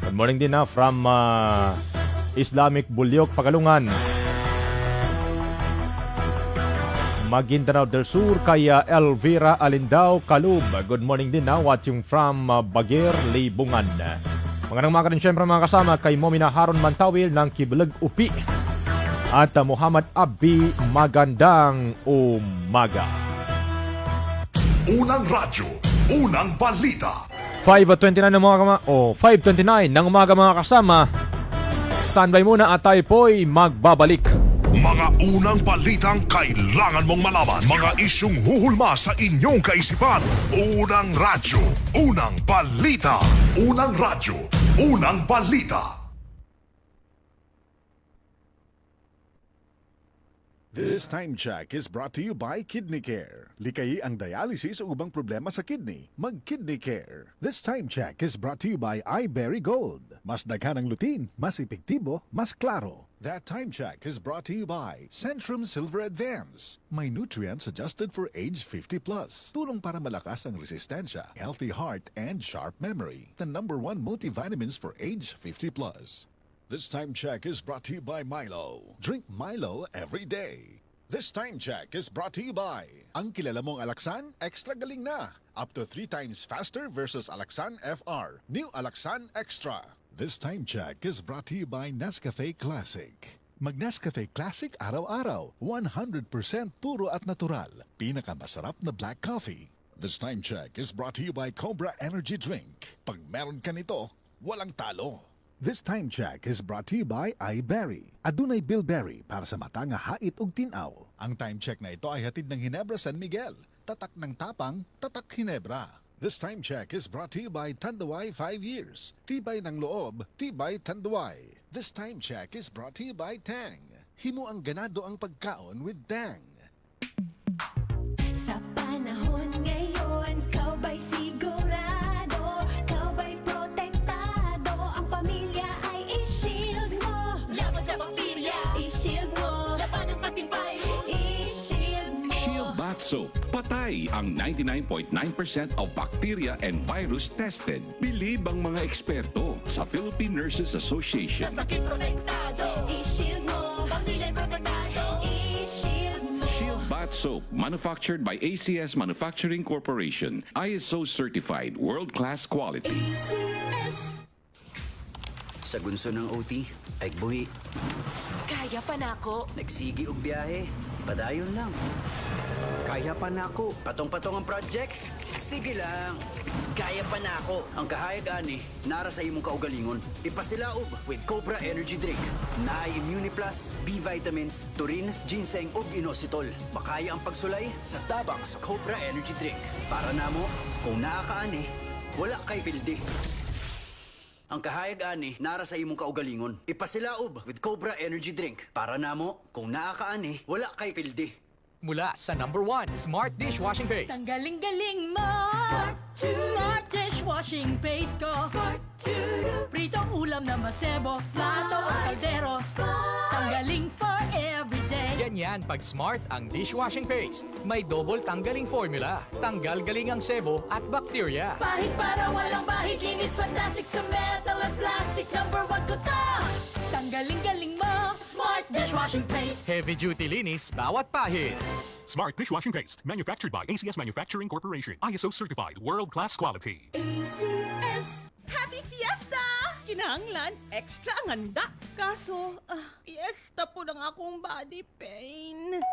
[SPEAKER 4] Good morning din from Islamic Bulyok, Pagalungan. Maguindanao del Sur kay Elvira Alindao Kalub. Good morning din watching from Bagir, Libungan. Magandang umaga rin syempre mga kasama kay Momina Haron Mantawil ng Kibulag Upi. at Muhammad Abbi, magandang umaga.
[SPEAKER 5] Unang radyo, unang balita.
[SPEAKER 4] 5:29 ng umaga, 5:29 ng umaga mga kasama. Standby muna at tayo po'y magbabalik.
[SPEAKER 5] Mga unang balitang kailangan mong malaman. Mga isyung huhulma sa inyong kaisipan. Unang radyo, unang balita. Unang radyo, unang balita.
[SPEAKER 10] This time check is brought to you by Kidney Care. Likayi ang dialysis o ubang problema sa kidney. Mag-Kidney Care. This time check is brought to you by iBerry Gold. Mas daghan ang lutin, mas epektibo, mas klaro. That time check is brought to you by Centrum Silver Advance. May nutrients adjusted for age 50 plus. Tulong para malakas ang resistensya, healthy heart, and sharp memory. The #1 multivitamins for age 50 plus. This time check is brought to you by Milo. Drink Milo every day. This time check is brought to you by ang kilala mong Alaxan, extra galing na. Up to 3 times faster versus Alaxan FR. New Alaxan Extra. This time check is brought to you by Nescafe Classic. Mag-Nescafe Classic araw-araw. 100% puro at natural. Pinakamasarap na black coffee. This time check is brought to you by Cobra Energy Drink. Pag meron ka nito, walang talo. This time check is brought to you by iBerry. Adunay Bilberry para sa mata nga hait ug tinaw. Ang time check na ito ay hatid ng Ginebra San Miguel. Tatak ng tapang, tatak Ginebra. This time check is brought to you by Tanduay 5 years. Tibay ng loob, tibay Tanduay. This time check is brought to you by Tang. Himo ang ganado ang pagkaon with Tang.
[SPEAKER 11] Sa panahon ngayon, kau ba'y sigurado? Kau ba'y protektado? Ang pamilya ay i-shield mo. Laban sa bakterya, i-shield mo. Laban ng pating virus, i-shield mo.
[SPEAKER 12] Shield Bath Soap. Patay ang 99.9% of bacteria and virus tested. Believe ang mga eksperto sa Philippine Nurses Association.
[SPEAKER 11] Sa sakit protektado, i-shield mo. Pamilya protektado, i-shield mo.
[SPEAKER 12] Shield Bath Soap, manufactured by ACS Manufacturing Corporation. ISO certified, world-class quality.
[SPEAKER 11] ACS.
[SPEAKER 2] Sa gunso ng OT, ay buhi.
[SPEAKER 11] Kaya pa na ako.
[SPEAKER 2] Nagsigi og biyahe, padayon lang. Kaya pa na ako. Patong-patong ang projects, sige lang. Kaya pa na ako. Ang kahayag ani, nara sa imong kaugalingon. Ipasilaob with Cobra Energy Drink. Naay Immuniplus, B vitamins, turin, ginseng ug inositol. Makaya ang pagsulay sa tabang sa Cobra Energy Drink. Para namo, kung nakakaani, wala kay pildi. Ang kahayag ani, nara sa imong kaugalingon. Ipasilaob with Cobra Energy Drink. Para namo, kung nakakaani, wala kay pildi.
[SPEAKER 13] Mula sa #1 Smart Dishwashing Paste.
[SPEAKER 11] Tanggaling-galing mo. Smart dishwashing paste ko. Pritong ulam na masebo. Plato o kaldero. Tanggaling for everyday.
[SPEAKER 13] Ganyan pag Smart ang dishwashing paste. May double tanggaling formula. Tanggal galing ang sebo at bakterya.
[SPEAKER 11] Bahid para walang bahid. Linis fantastic sa metal at plastic. #1 ko to. Tanggaling-galing mo. Smart dishwashing paste.
[SPEAKER 13] Heavy duty linis bawat pahid.
[SPEAKER 14] Smart Dishwashing Paste, manufactured by ACS Manufacturing Corporation. ISO certified, world-class quality.
[SPEAKER 11] ACS. Happy Fiesta! Kinahanglan, extra ang handa. Kaso, fiesta po ng akong body pain.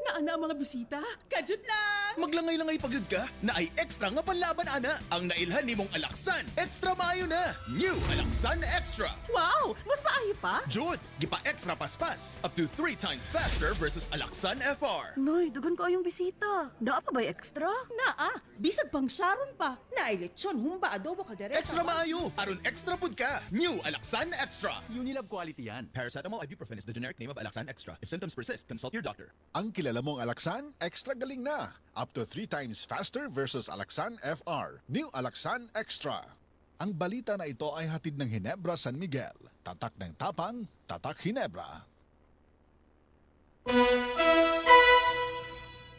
[SPEAKER 11] Naana mga bisita? Kajut lang!
[SPEAKER 15] Maglangay-langay pagod ka? Na ay extra nga panlaban ana. Ang nailhan ni mong Alaxan, extra maayo na. New Alaxan Extra.
[SPEAKER 11] Wow! Mas maayo pa?
[SPEAKER 15] Jud, gipa extra paspas. Up to 3 times faster versus Alaxan FR.
[SPEAKER 11] Noy, dugan ko ayong bisita. Naa pa ba'y extra? Naa. Bisag pang Sharon pa. Nailitsyon, humba, adobo, kaldereta.
[SPEAKER 15] Extra maayo. Aron extra pud ka. New Alaxan Extra.
[SPEAKER 16] Unilab quality yan. Paracetamol ibuprofen is the generic name of Alaxan Extra. If symptoms persist, consult your doctor.
[SPEAKER 10] Ang kilala mong Alaxan, extra galing na. Up to 3 times faster versus Alaxan FR. New Alaxan Extra. Ang balita na ito ay hatid ng Ginebra San Miguel. Tatak ng tapang, tatak Ginebra.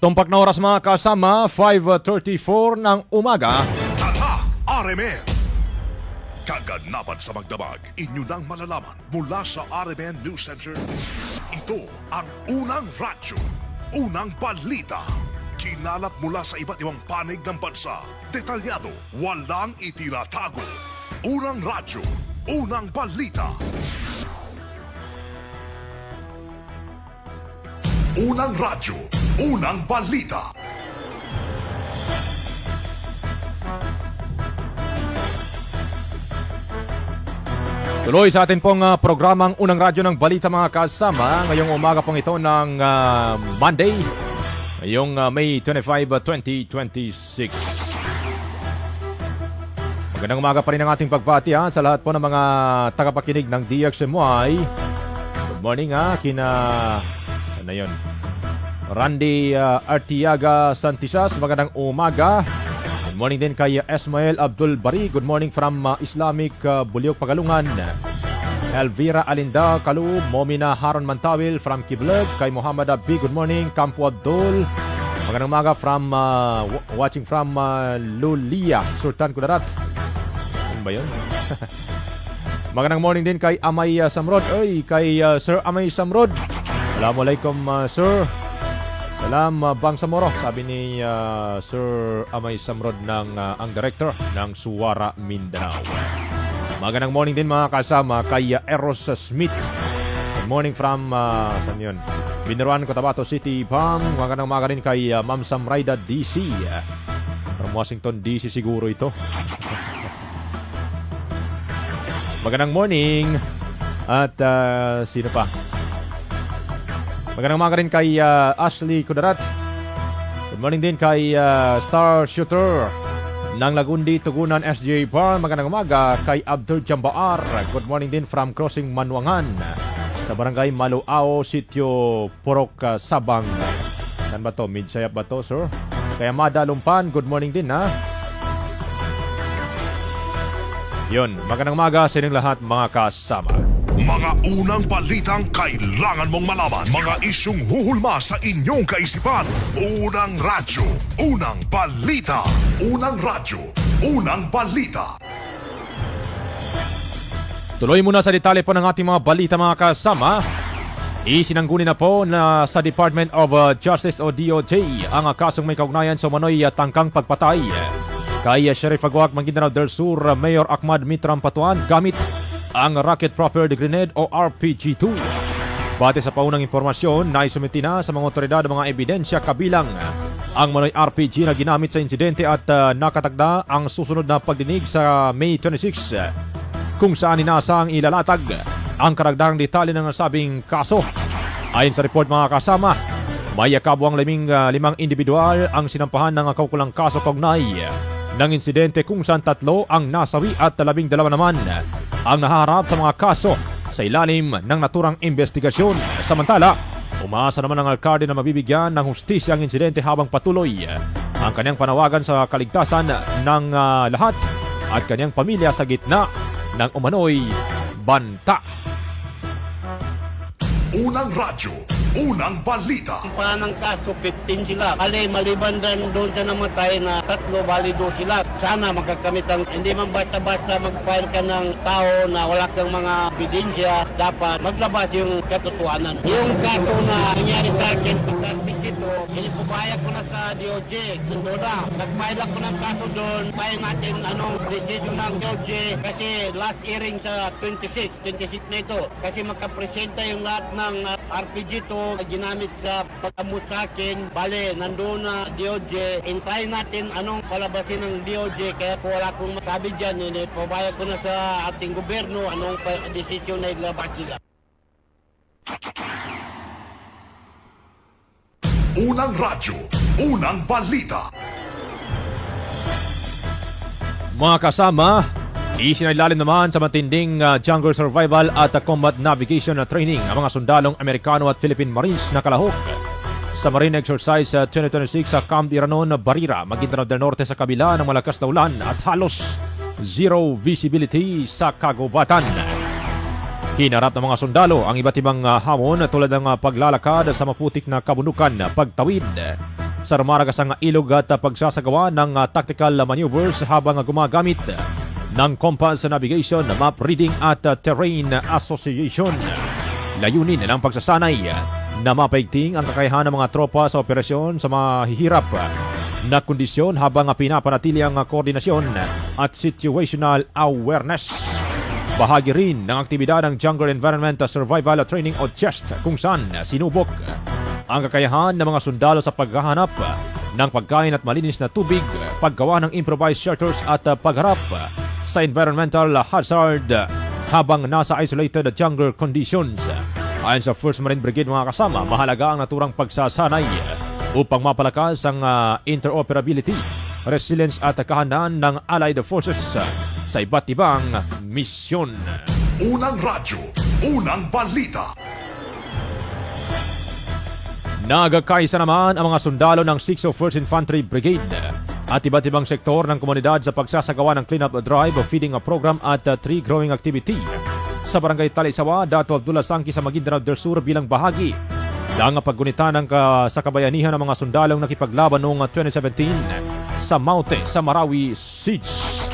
[SPEAKER 4] Tumpak na oras mga kasama, 5:34 ng umaga.
[SPEAKER 5] Tatak RMN. Kaganapan sa magdamag, inyo nang malalaman mula sa RMN News Center. Ito ang unang radyo, unang balita. Kinalap mula sa iba't ibang panig ng bansa. Detalyado, walang itinatago. Unang radyo, unang balita. unang radyo, unang balita.
[SPEAKER 4] Tuloy sa atin pong programang Unang Radyo ng Balita mga kasama. Ngayong umaga pong ito ng Monday, ngayong May 25, 2026. Magandang umaga pa rin ang ating pagbati sa lahat po ng mga tagapakinig ng DXMY. Good morning kina ano yun? Randy Artiaga Santisas, magandang umaga. Good morning din kay Esmael Abdul Bari. Good morning from Islamic Bulyog, Pagalungan. Elvira Alinda Kalu, Momina Haron Mantawil from Kibleg. Kay Muhammad Abi, good morning. Campo Abdul, magandang umaga from watching from Lulia, Sultan Kudarat. Ano ba yun? Magandang morning din kay Amay Samrod. Kay Sir Amay Samrod. Assalamualaikum Sir. Salam Bangsamoro, sabi ni Sir Amay Samrod ng ang director ng Suwara Mindanao. Magandang morning din mga kasama kay Eros Smith. Good morning from saan yun? Binaruan, Cotabato City, Pam. Magandang umaga rin kay Ma'am Samraida DC. From Washington DC siguro ito. Magandang morning. At sino pa? Magandang umaga rin kay Ashley Kudarat. Good morning din kay Star Shooter ng Lagundi, Tugunan, SJ Bar. Magandang umaga kay Abdul Jambaar. Good morning din from Crossing Manuangan sa Barangay Maluao, Sitio Purok, Sabang. Saan ba to? Midsayap ba to, sir? Kay Amada Lumpan, good morning din Yun, magandang umaga sa inyong lahat mga kasama.
[SPEAKER 5] Mga unang balitang kailangan mong malaman. Mga isyung huhulma sa inyong kaisipan. Unang radyo, unang balita. Unang radyo, unang balita.
[SPEAKER 4] Tuloy muna sa detalye po ng ating mga balita mga kasama. Isinangguni na po na sa Department of Justice o DOJ ang kasong may kaugnayan sa umano'y tangkang pagpatay kay Sheriff Aguac, Maguindanao del Sur, Mayor Ahmad Mitram Patuan gamit ang Rocket Propelled Grenade o RPG-2. Bate sa paunang impormasyon, naisumiti na sa mga otoridad ang mga ebidensya kabilang ang manoy RPG na ginamit sa insidente at nakatagda ang susunod na pagdinig sa May 26 kung saan inaasang ilalatag ang karagdagang detalye ng nasabing kaso. Ayon sa report mga kasama, may kabwang 5 individual ang sinampahan ng kaukulang kaso kaugnay ng insidente kung saan 3 ang nasawi at 12 naman ang naharap sa mga kaso sa ilalim ng naturang investigasyon. Samantala, umaasa naman ang alkalde na mabibigyan ng hustisya ang insidente habang patuloy ang kanyang panawagan sa kaligtasan ng lahat at kanyang pamilya sa gitna ng umano'y banta.
[SPEAKER 5] Unang radyo, unang balita.
[SPEAKER 17] Ng kaso, 15 sila. Maliban din doon sa namatay na 3, valido sila. Sana magkakamit ang, hindi man basta-basta mag-file ka ng tao na wala kang mga ebidensya, dapat maglabas yung katotohanan. Yung kaso na nangyari sa akin, ito, inipubayag ko na sa DOJ. Ito na, nag-file ako ng kaso doon. Kaya natin anong decision ng DOJ kasi last hearing sa 26 na ito. Kasi magkapresenta yung lahat ng RPG to ginamit sa pagkamot sa akin. Bale, nandoon na DOJ. Intayin natin anong palabasin ng DOJ. Kaya kung wala akong masabi dyan, inipubayag ko na sa ating gobyerno anong decision na ilabas nila.
[SPEAKER 5] Unang radyo, unang balita.
[SPEAKER 4] Mga kasama, isinailalim naman sa matinding jungle survival at combat navigation training ang mga sundalong Amerikano at Philippine Marines na kalahok sa Marine Exercise 2026 sa Camp Iranon, Barira, Maguindanao del Norte sa kabila ng malakas na ulan at halos zero visibility sa kagubatan. Hinarap ng mga sundalo ang iba't ibang hamon tulad ng paglalakad sa maputik na kabundukan, pagtawid sa rumaragasang ilog at pagsasagawa ng tactical maneuvers habang gumagamit ng compass navigation, map reading at terrain association. Layunin ng pagsasanay na mapaigting ang kakayahan ng mga tropa sa operasyon sa mahihirap na kondisyon habang pinapanatili ang koordinasyon at situational awareness. Bahagi rin ng aktibidad ng Jungle Environment Survival Training o JEST kung saan sinubok ang kakayahan ng mga sundalo sa paghahanap ng pagkain at malinis na tubig, paggawa ng improvised shelters at pagharap sa environmental hazard habang nasa isolated jungle conditions. Ayon sa 1st Marine Brigade mga kasama, mahalaga ang naturang pagsasanay upang mapalakas ang interoperability, resilience at kahandaan ng Allied Forces sa iba't ibang misyon.
[SPEAKER 5] Unang radyo, unang balita.
[SPEAKER 4] Nagkaisa naman ang mga sundalo ng 601st Infantry Brigade at iba't ibang sektor ng komunidad sa pagsasagawa ng cleanup drive, feeding program at tree growing activity sa Barangay Talisawa, Dato Abdullah Sangki sa Maguindanao del Sur bilang bahagi ng paggunita sa kabayanihan ng mga sundalong nakipaglaban noong 2017 sa Maute sa Marawi Siege.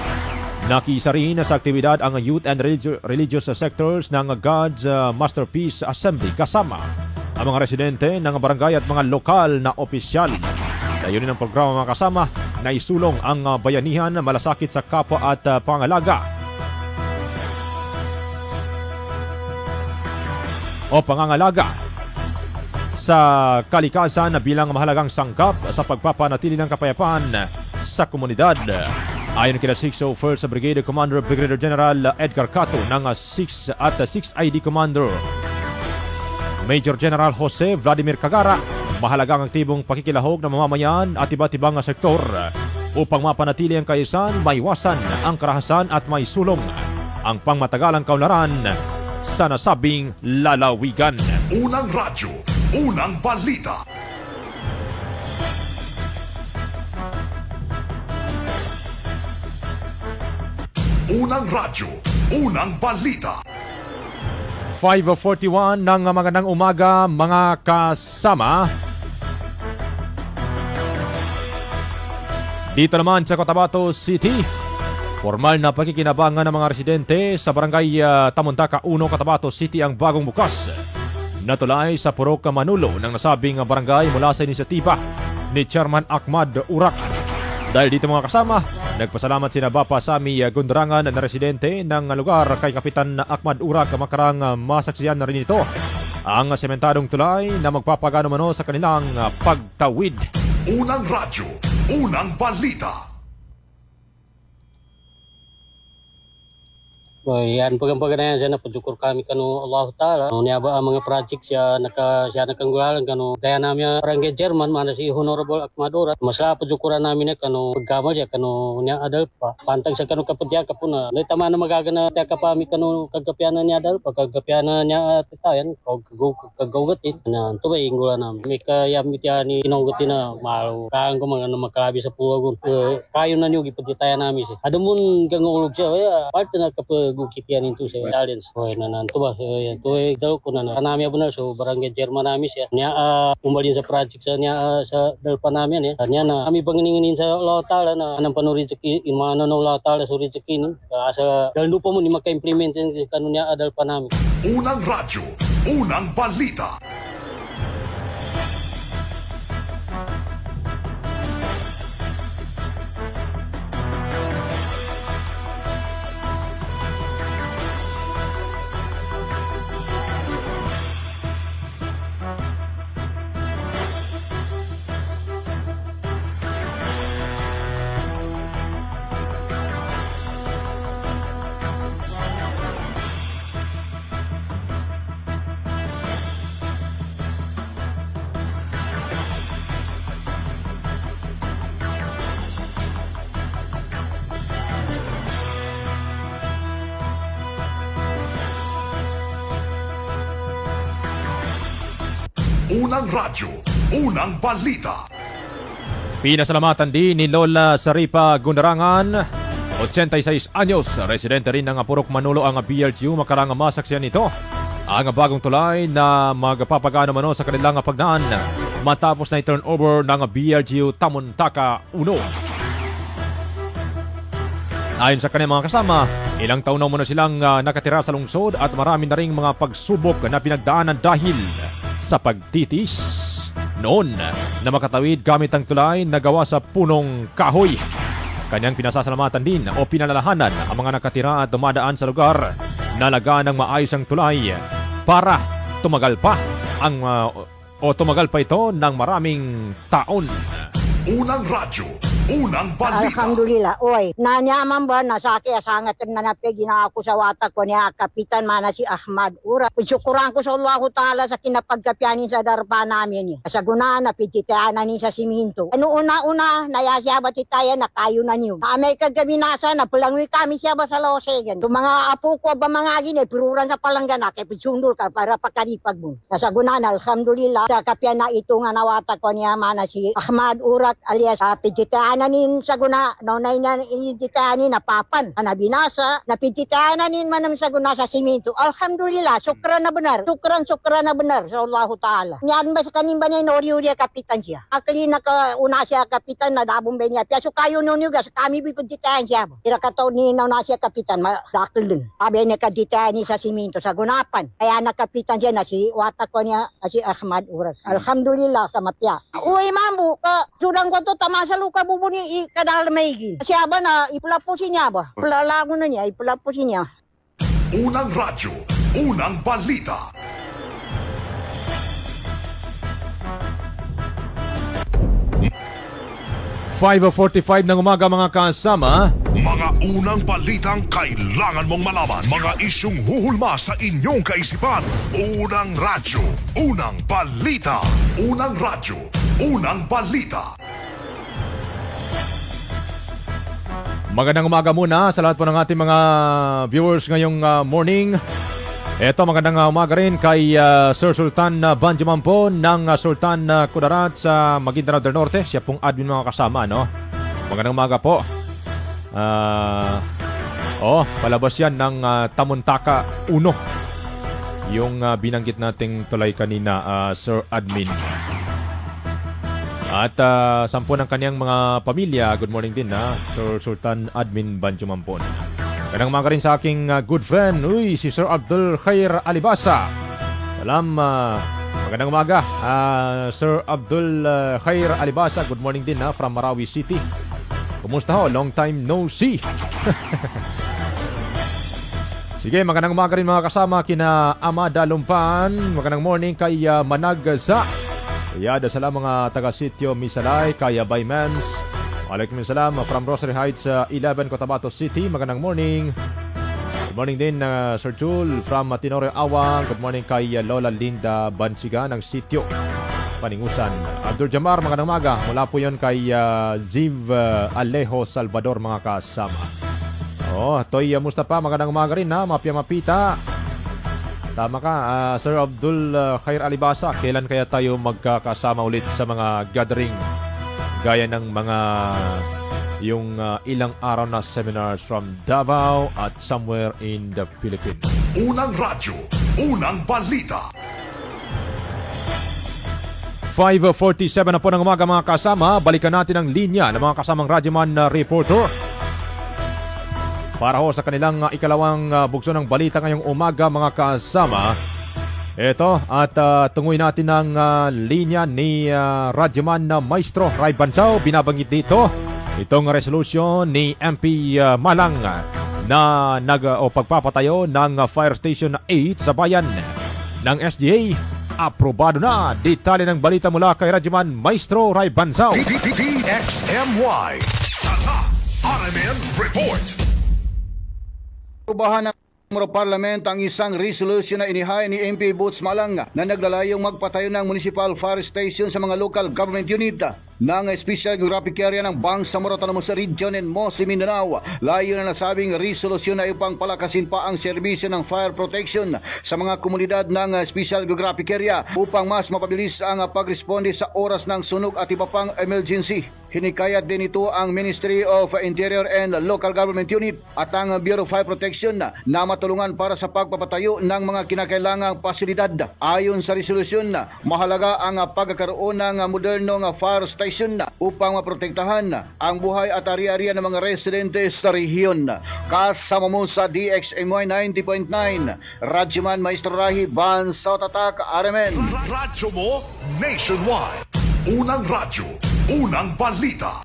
[SPEAKER 4] Nakisa rin sa aktibidad ang youth and religious sectors ng God's Masterpiece Assembly kasama ang mga residente ng barangay at mga lokal na opisyal. Layunin ng programa mga kasama na isulong ang bayanihan, malasakit sa kapwa at pangalaga o pangangalaga sa kalikasan bilang mahalagang sangkap sa pagpapanatili ng kapayapaan sa komunidad. Ayon kina 601st Brigade Commander Brigadier General Edgar Cato ng 6 ID Commander Major General Jose Vladimir Cagara, mahalaga ang aktibong pakikilahok ng mamamayan at iba't ibang sektor upang mapanatili ang kaayusan, maiwasan ang karahasan at maisulong ang pangmatagalang kaunlaran sa nasabing lalawigan.
[SPEAKER 5] Unang radyo, unang balita. Unang radyo, unang balita.
[SPEAKER 4] 5:41 ng magandang umaga mga kasama. Dito naman sa Cotabato City, formal na pakikinabangan ng mga residente sa Barangay Tamuntaka 1, Cotabato City ang bagong bukas. Natulay sa Purok Manulo ng nasabing barangay mula sa inisyatiba ni Chairman Ahmad Urak. Dahil dito mga kasama, nagpasalamat sina Bapa Sami Gundarangan na residente ng lugar kay Kapitan Ahmad Urak makarang masaksiyan na rin ito ang sementadong tulay na magpapagano mano sa kanilang pagtawid.
[SPEAKER 5] Unang radyo, unang balita.
[SPEAKER 17] Yan pagkaganayan siya na padukur kami kanu Allah Ta'ala. Niya ba ang mga project siya nakanggulan kanu kaya namin barangay German mana si Honorable Akmadura. Masala padukuran namin na kanu pagkamal siya kanu niya adal pa. Pantang sa kanu kapatya kapuna. Nay tama na magagana tayo kapami kanu kagapyanan niya adal pagkagapyanan niya titayan kagawgatin. Na ito ba inggulan namin. May kayamit yan ni kinawgatin na mahal. Kayang ko mga makabi sa puwagon. Kayo na niyo gipatitayan namin siya. Adamun kang ulog siya. Parte na kapag gukitian itu sa challenge. Hoy nananto ba tuig daw ko na kanami benar so barangay German namin siya. Niya umbalin sa project sa niya sa dalpa namin niya na kami panginingin sa Allah Ta'ala na anang panuri rezeki imano no Allah Ta'ala so rezeki no sa dal lupa mo ni maka-implement kanu niya dalpa namin.
[SPEAKER 5] Unang radyo, unang balita. Unang radyo, unang balita.
[SPEAKER 4] Pinasalamatan din ni Lola Saripa Gundarangan, 86 anyos, residente rin ng Purok Manulo ang BLGU makarang masaksiyan nito. Ang bagong tulay na magpapagano mano sa kanilang pagdaan matapos na i-turnover ng BLGU Tamuntaka 1. Ayon sa kanilang mga kasama, ilang taon na muna silang nakatira sa lungsod at marami na ring mga pagsubok na pinagdaanan dahil sa pagtitis. Noon na makatawid gamit ang tulay na gawa sa punong kahoy. Kanyang pinasasalamatan din o pinalalahanan ang mga nakatira at dumadaan sa lugar na laga ng maayos ang tulay para tumagal pa ang o tumagal pa ito ng maraming taon.
[SPEAKER 5] Unang radyo, unang balita.
[SPEAKER 18] Alhamdulillah. Oy, nanyaman ba na sa akin asangat na napegi na ako sa watak ko niya kapitan mana si Ahmad Ura. Pagsukuran ko sa Allah Ta'ala sa kinapagkapyanin sa darpa namin. Sa guna na pititaanan ni sa siminto. Ano una-una, nayasya ba titaya na kayo na niyo. Na may kagabinasa na pulangwi kami siya ba sa losegan. Yung mga apo ko ba mga gini, piruran sa palanggana, kaya pitsundol ka para pakaripag mo. Sa guna na, alhamdulillah, sa kapya na ito nga nawatak ko niya mana si Ahmad Ura alias pititaanin sa guna naunay na pititaanin na papan na binasa na pititaanin manam sa guna sa siminto. Alhamdulillah, sukran na benar sa Allah Ta'ala. Yan ba sa kanin ba niya inoriya kapitan siya akli na una siya kapitan na dabong ba niya piaso kayo nun yung gas kami pititaanin siya ira kataon ni nauna siya kapitan madakil dun sabi niya kaditaanin sa siminto sa gunapan kaya nakapitan siya na si watak ko niya si Ahmad Uras. Alhamdulillah sa mapya. Uy mamu ka sudang ko to tama sa luka bubuni kadal maigi. Siya ba na ipulapusin niya ba? Palalago na niya, ipulapusin niya.
[SPEAKER 5] Unang radyo, unang balita.
[SPEAKER 4] (5:45) ng umaga mga kasama.
[SPEAKER 5] Mga unang balitang kailangan mong malaman. Mga isyung huhulma sa inyong kaisipan. Unang radyo, unang balita. Unang radyo, unang balita.
[SPEAKER 4] Magandang umaga muna sa lahat po ng ating mga viewers ngayong morning. Ito, magandang umaga rin kay Sir Sultan Banjaman po ng Sultan Kudarat sa Maguindanao del Norte. Siya pong admin mga kasama, no? Magandang umaga po. Palabas yan ng Tamuntaka 1. Yung binanggit nating tulay kanina, Sir Admin. At 10 ng kaniyang mga pamilya. Good morning din Sir Sultan Admin Banjumampon. Magandang umaga rin sa aking good friend, si Sir Abdul Khair Alibasa. Magandang umaga Sir Abdul Khair Alibasa. Good morning din from Marawi City. Kumusta ho? Long time no see. Sige, magandang umaga rin mga kasama kina Amada Lumpan. Magandang morning kay Managza. Yada salam mga taga-sityo Misalay, kaya Baymans. Waalaikumsalam from Rosary Heights 11 Cotabato City. Magandang morning. Good morning din Sir Jul from Tinore Awang. Good morning kay Lola Linda Bansiga ng sityo Paningusan. Abdul Jamar, magandang umaga. Mula po yon kay Ziv Alejo Salvador mga kasama. Toy Mustafa, magandang umaga rin Mapia Mapita. Tama ka, Sir Abdul Khair Alibasa. Kailan kaya tayo magkakasama ulit sa mga gathering gaya ng mga yung ilang araw na seminars from Davao at somewhere in the Philippines?
[SPEAKER 5] Unang radyo, unang balita.
[SPEAKER 4] 5:47 na po ng umaga mga kasama. Balikan natin ang linya ng mga kasamang radyoman na reporter para ho sa kanilang ikalawang bugso ng balita ngayong umaga mga kasama. Ito at tunguin natin ang linya ni Radyoman Maestro Ray Bansao. Binabanggit dito itong resolusyon ni MP Malang na pagpapatayo ng Fire Station 8 sa bayan ng SGA. Aprobado na. Detalye ng balita mula kay Radyoman Maestro Ray Bansao.
[SPEAKER 5] DXMY Tata RMN Report.
[SPEAKER 8] Aprobahan ng Parliament ang isang resolution na inihain ni MP Boots Malang na naglalayong magpatayo ng municipal fire station sa mga local government unit ng Special Geographic Area ng Bangsamoro Tanamo sa Region and Mostly Mindanao. Layo na nasabing resolusyon na upang palakasin pa ang serbisyo ng fire protection sa mga komunidad ng Special Geographic Area upang mas mapabilis ang pagresponde sa oras ng sunog at iba pang emergency. Hinikayat din ito ang Ministry of Interior and Local Government Unit at ang Bureau of Fire Protection na matulungan para sa pagpapatayo ng mga kinakailangang pasilidad. Ayon sa resolusyon, mahalaga ang pagkakaroon ng modernong fire station upang maprotektahan ang buhay at ari-arian ng mga residente sa rehiyon. Kasama mo sa DXMY 90.9, Radyoman Maestro Rahi Bansao Tatak RMN.
[SPEAKER 5] Radyo mo nationwide. Unang radyo, unang balita.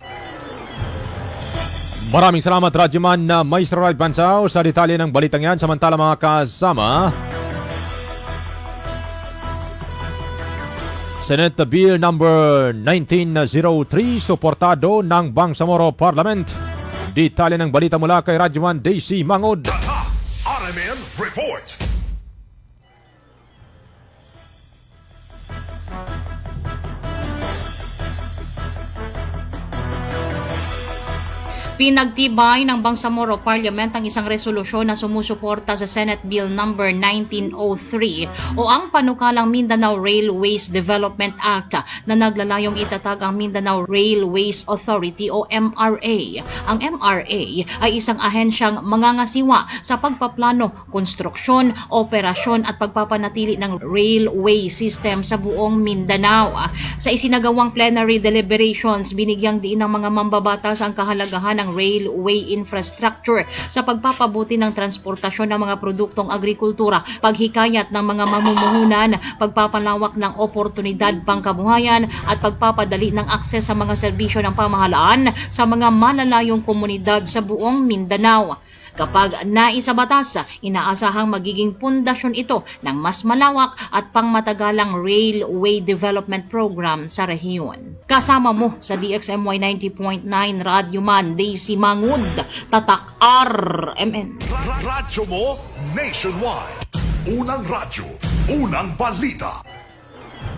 [SPEAKER 4] Maraming salamat Radyoman Maestro Ray Bansao sa detalye ng balitang yan. Samantala mga kasama, Senate Bill number 1903 suportado ng Bangsamoro Parliament. Detalye ng balita mula kay Radyoman Daisy Mangod.
[SPEAKER 5] RMN Report.
[SPEAKER 9] Pinagtibay ng Bangsamoro Parliament ang isang resolusyon na sumusuporta sa Senate Bill number 1903 o ang panukalang Mindanao Railways Development Act na naglalayong itatag ang Mindanao Railways Authority o MRA. Ang MRA ay isang ahensyang mangangasiwa sa pagpaplano, konstruksyon, operasyon at pagpapanatili ng railway system sa buong Mindanao. Sa isinagawang plenary deliberations, binigyang diin ng mga mambabatas ang kahalagahan ng railway infrastructure sa pagpapabuti ng transportasyon ng mga produktong agrikultura, paghikayat ng mga mamumuhunan, pagpapalawak ng oportunidad pangkabuhayan at pagpapadali ng akses sa mga serbisyo ng pamahalaan sa mga malalayong komunidad sa buong Mindanao. Kapag naisabatas, inaasahang magiging pundasyon ito ng mas malawak at pangmatagalang railway development program sa rehiyon. Kasama mo sa DXMY 90.9 Radyoman Daisy Mangud, Tatak RMN.
[SPEAKER 5] Radyo mo nationwide. Unang radyo, unang balita.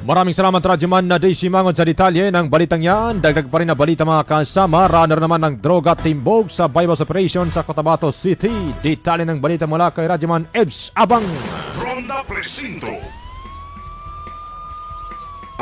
[SPEAKER 4] Maraming salamat Radyoman na Daisy Mangod sa detalye ng balitang yan. Dagdag pa rin na balita mga kasama. Runner naman ng droga timbog sa bypass operation sa Cotabato City. Detalye ng balita mula kay Radyoman Ebs Abang.
[SPEAKER 5] Ronda Presinto.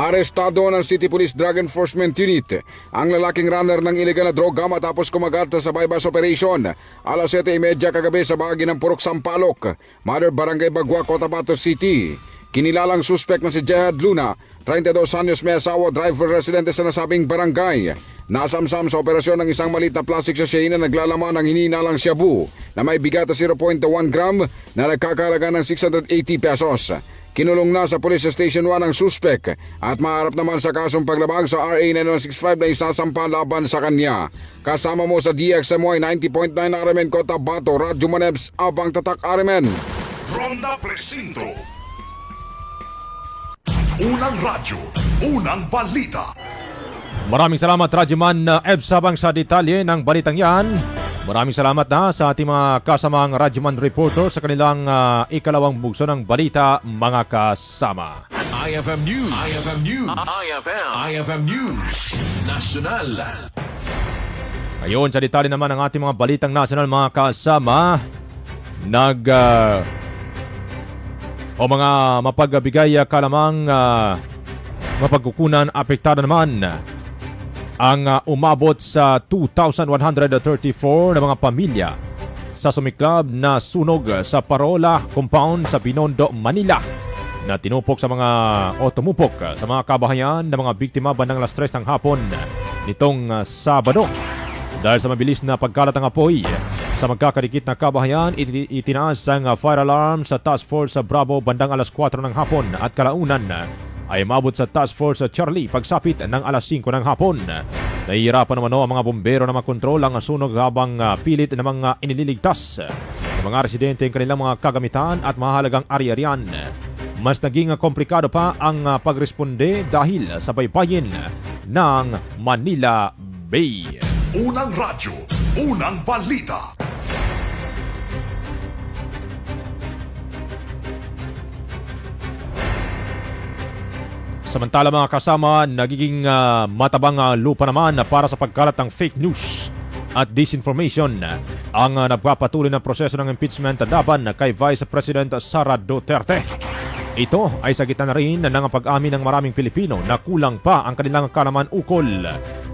[SPEAKER 7] Arestado ng City Police Drug Enforcement Unit ang lalaking runner ng iligal na droga matapos kumagat sa bypass operation. Alas 7:30 kagabi sa bahagi ng Purok Sampaloc, Mother Barangay Bagua, Cotabato City. Kinilalang suspek na si Jehad Luna, 32 anyos, may asawa, driver, residente sa nasabing barangay. Nasamsam sa operasyon ng isang maliit na plastic sachet na naglalaman ng hininalang shabu na may bigat na 0.1 gram na nagkakalaga ng 680 pesos. Kinulong na sa Police Station 1 ang suspek at maharap naman sa kasong paglabag sa RA 9165 na isasampa laban sa kanya. Kasama mo sa DXMY 90.9 RMN Cotabato, Radyo Manebs Abang, Tatak RMN.
[SPEAKER 5] Ronda Presinto. Unang radyo, unang balita.
[SPEAKER 4] Maraming salamat Radyoman Ebs Abang sa detalye ng balitang yan. Maraming salamat na sa ating mga kasamang Radyoman reporter sa kanilang ikalawang bugso ng balita, mga kasama.
[SPEAKER 5] IFM News. IFM News. IFM News. National.
[SPEAKER 4] Ngayon sa detalye naman ng ating mga balitang national, mga kasama. Mga mapagbigay kalamang mapagkukunan, apektado naman ang umabot sa 2,134 na mga pamilya sa sumiklab na sunog sa Parola Compound sa Binondo, Manila na tumupok sa mga kabahayan ng mga biktima bandang alas 3 ng hapon nitong Sabado. Dahil sa mabilis na pagkalat ng apoy sa magkakadikit na kabahayan, itinaas ang fire alarm sa Task Force sa Bravo bandang alas 4 ng hapon at kalaunan ay umabot sa Task Force Charlie pagsapit ng alas 5 ng hapon. Nahihirapan naman ang mga bombero na makontrol ang sunog habang pilit na mga inililigtas ng mga residente ang kanilang mga kagamitan at mahalagang ari-arian. Mas naging komplikado pa ang pagresponde dahil sa baybayin ng Manila Bay.
[SPEAKER 5] Unang radyo, unang balita.
[SPEAKER 4] Samantala mga kasama, nagiging matabang lupa naman para sa pagkalat ng fake news at disinformation ang nagpapatuloy na proseso ng impeachment laban kay Vice President Sara Duterte. Ito ay sa gitna na rin ng pag-amin ng maraming Pilipino na kulang pa ang kanilang kaalaman ukol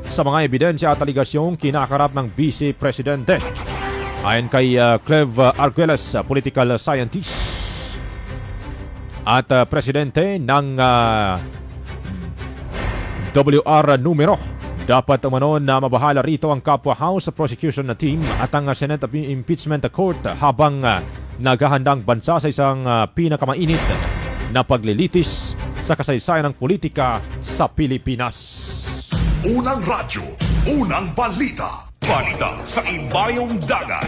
[SPEAKER 4] sa mga ebidensya at aligasyong kinakarap ng Vice Presidente. Ayon kay Clev Arguelles, political scientist at presidente ng WR numero, dapat umano na mabahala rito ang kapwa House Prosecution Team at ang Senate Impeachment Court habang naghahandang bansa sa isang pinakamainit na paglilitis sa kasaysayan ng politika sa Pilipinas.
[SPEAKER 5] Unang radyo, unang balita. Balita sa Ibayong Dagat.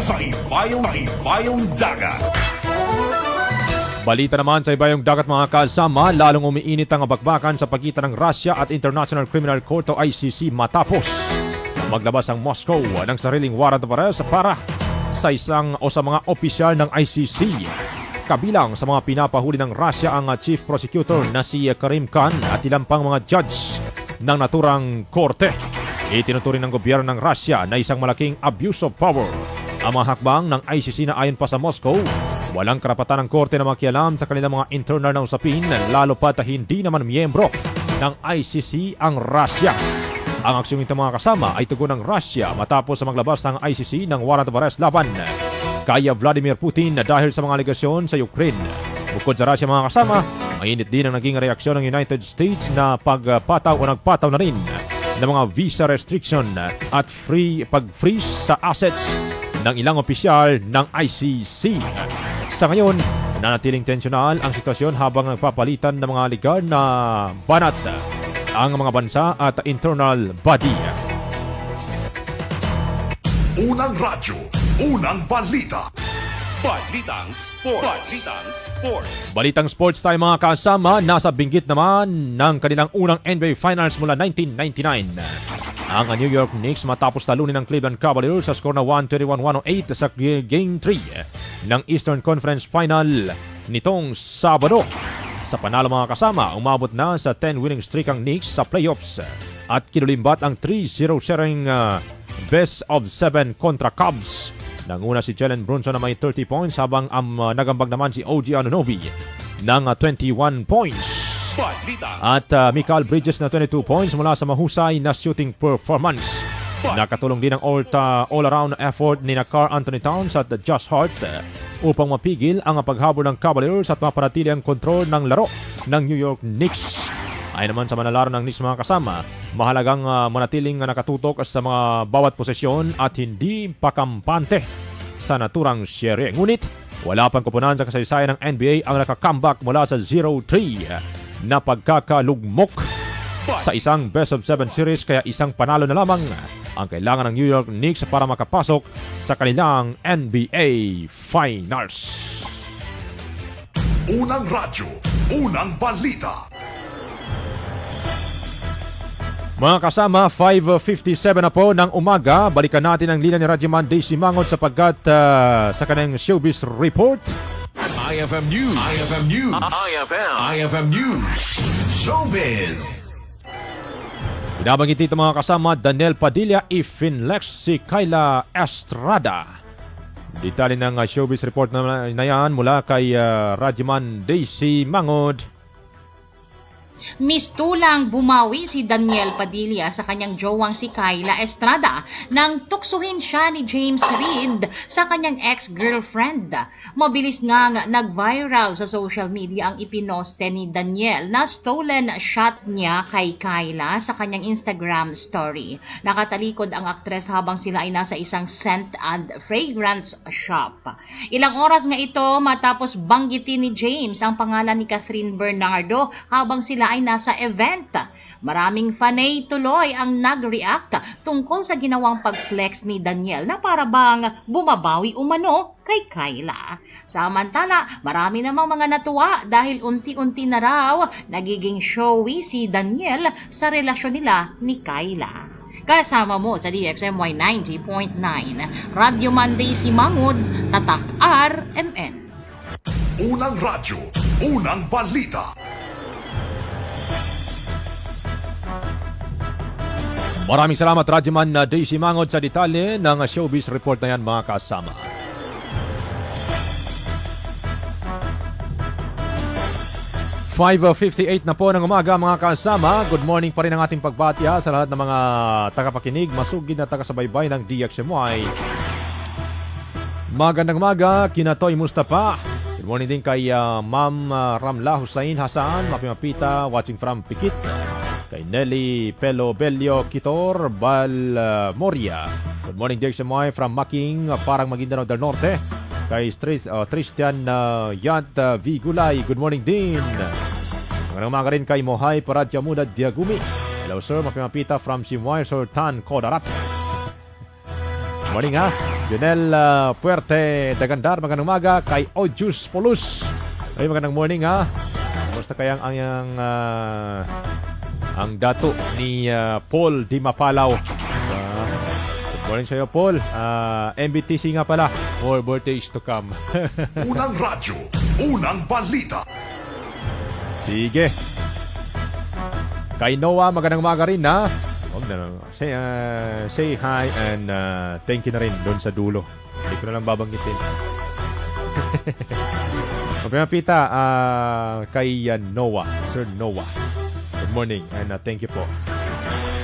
[SPEAKER 4] Balita naman sa ibayong dagat mga kasama, lalong umiinit ang bakbakan sa pagitan ng Russia at International Criminal Court o ICC matapos maglabas ang Moscow ng sariling warrant of arrest para sa isang o sa mga opisyal ng ICC. Kabilang sa mga pinapahuli ng Russia ang Chief Prosecutor na si Karim Khan at ilang pang mga judge ng naturang korte. Itinuturing ng gobyerno ng Russia na isang malaking abuse of power ang mga hakbang ng ICC na ayon pa sa Moscow. Walang karapatan ng korte na makialam sa kanilang mga internal na usapin, lalo pat hindi naman miyembro ng ICC ang Russia. Ang aksyong ito mga kasama ay tugon ng Russia matapos sa maglabas ng ICC ng warrant of arrest laban kay Vladimir Putin dahil sa mga alegasyon sa Ukraine. Bukod sa Russia mga kasama, mainit din ang naging reaksyon ng United States na pagpataw o nagpataw na rin ng mga visa restriction at pag-freeze sa assets ng ilang opisyal ng ICC. Sa ngayon, nanatiling tensyonal ang sitwasyon habang nagpapalitan ng mga legal na banat ang mga bansa at internal body.
[SPEAKER 5] Unang radyo, unang balita.
[SPEAKER 6] Balitang Sports.
[SPEAKER 4] Balitang sports tayo mga kasama. Nasa binggit naman ng kanilang unang NBA Finals mula 1999. Ang New York Knicks matapos talunin ng Cleveland Cavaliers sa score na 121-108 sa Game 3 ng Eastern Conference Final nitong Sabado. Sa panalo mga kasama, umabot na sa 10 winning streak ang Knicks sa playoffs at kinulimbat ang 3-0 sharing best of 7 kontra Cavs. Nanguna si Jalen Brunson na may 30 points habang nagambag naman si OG Anunoby ng 21 points. At Mikal Bridges na 22 points mula sa mahusay na shooting performance. Nakatulong din ang all-around effort ni Karl Anthony Towns at Josh Hart upang mapigil ang paghabol ng Cavaliers at mapanatili ang kontrol ng laro ng New York Knicks. Ay naman sa manlalaro ng Knicks mga kasama, mahalagang manatiling nakatutok sa mga bawat posisyon at hindi pakampante sa naturang serye. Ngunit wala pang kupunan sa kasaysayan ng NBA ang nakakambak mula sa 0-3 na pagkakalugmok sa isang best of 7 series, kaya isang panalo na lamang ang kailangan ng New York Knicks para makapasok sa kanilang NBA Finals.
[SPEAKER 5] Unang radyo, unang balita.
[SPEAKER 4] Mga kasama, 5:57 na po ng umaga. Balikan natin ang linya ni Radyoman Daisy Mangot sapagkat sa kanyang showbiz report.
[SPEAKER 5] IFM News. Showbiz.
[SPEAKER 4] Binabanggit dito mga kasama, Daniel Padilla ifinlex si Kyla Estrada. Detalye ng showbiz report na yan mula kay Radyoman Daisy Mangod.
[SPEAKER 9] Mistulang bumawi si Daniel Padilla sa kanyang jowang si Kyla Estrada nang tuksuhin siya ni James Reid sa kanyang ex-girlfriend. Mabilis nga nag-viral sa social media ang ipinoste ni Daniel na stolen shot niya kay Kyla sa kanyang Instagram story. Nakatalikod ang aktres habang sila ay nasa isang scent and fragrance shop. Ilang oras nga ito matapos banggitin ni James ang pangalan ni Catherine Bernardo habang sila ay nasa event. Maraming fanay tuloy ang nag-react tungkol sa ginawang pag-flex ni Daniel na para bang bumabawi umano kay Kyla. Samantala, marami namang mga natuwa dahil unti-unti na raw nagiging showy si Daniel sa relasyon nila ni Kyla. Kasama mo sa DXMY 90.9, Radio Monday si Mangod, Tatak RMN.
[SPEAKER 5] Unang radyo, unang balita.
[SPEAKER 4] Maraming salamat Radyoman Daisy Mangod sa detalye ng showbiz report na yan mga kasama. "5:58 na po ng umaga mga kasama. Good morning pa rin ang ating pagbatya sa lahat ng mga tagapakinig, masugid na taga-subaybay ng DXMY. Magandang umaga, kina Toy Mustafa. Good morning din kay Ma'am Ramla Hussein Hasan, Mapimapita, watching from Pikit. Kay Nelly Pelo Belio Kitor Moria. Good morning DXMY from Making, Parang Maguindanao del Norte. Kay Tristan Yant Vigulay, good morning din. Magandang umaga rin kay Mohay Paradya Muda Diagumi. Hello sir, Mapimapita from Simway Sultan Kodarat. Good morning ha. Junel Puerte Dagandar, magandang umaga kay Ojus Polus. Ay, magandang morning ha. Basta kayang ang dato ni Paul Di Mapalaw. Good morning sa iyo, Paul. MBTC nga pala. More birthdays to come.
[SPEAKER 5] Unang radyo, unang balita.
[SPEAKER 4] Sige. Kay Noah, magandang umaga rin ha. Say hi and thank you na rin doon sa dulo. Hindi ko na lang babanggitin. Pita, kay Noah, Sir Noah. Good morning and thank you po.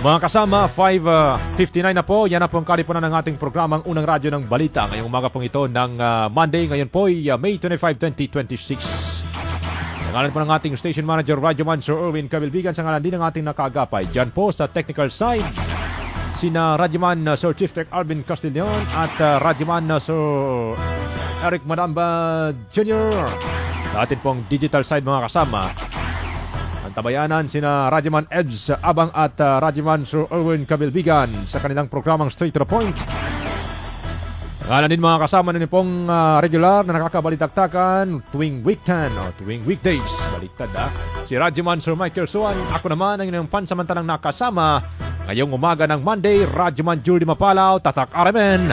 [SPEAKER 4] Mga kasama, 5:59 na po. Yan na po ang kalipunan ng ating programang Unang Radyo ng Balita. Ngayong umaga pong ito ng Monday. Ngayon po ay May 25, 2026. Ngalan po ng ating station manager, Radyoman Sir Erwin Cabilbigan. Sa ngalan din ng ating nakagapay. Diyan po sa technical side, sina Radyoman Sir Chief Tech Alvin Castillon at Radyoman Sir Eric Madamba Jr. Sa atin pong digital side mga kasama, ang tabayanan sina Radyoman Eds Abang at Radyoman Sir Erwin Cabilbigan sa kanilang programang Straight to the Point. Ngalan din mga kasama na pong regular na nakakabalitaktakan tuwing weekend o tuwing weekdays. Baliktad si Radyoman Sir Michael Suan. Ako naman ang inyong pansamantalang nakasama ngayong umaga ng Monday. Radyoman Judy Mapalaw, Tatak RMN.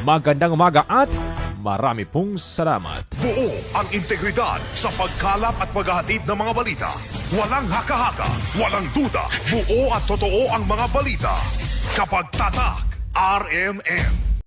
[SPEAKER 4] Magandang umaga at marami pong salamat.
[SPEAKER 5] Buo ang integridad sa pagkalap at paghahatid ng mga balita. Walang haka-haka, walang duda. Buo at totoo ang mga balita. Kapag Tatak RMN.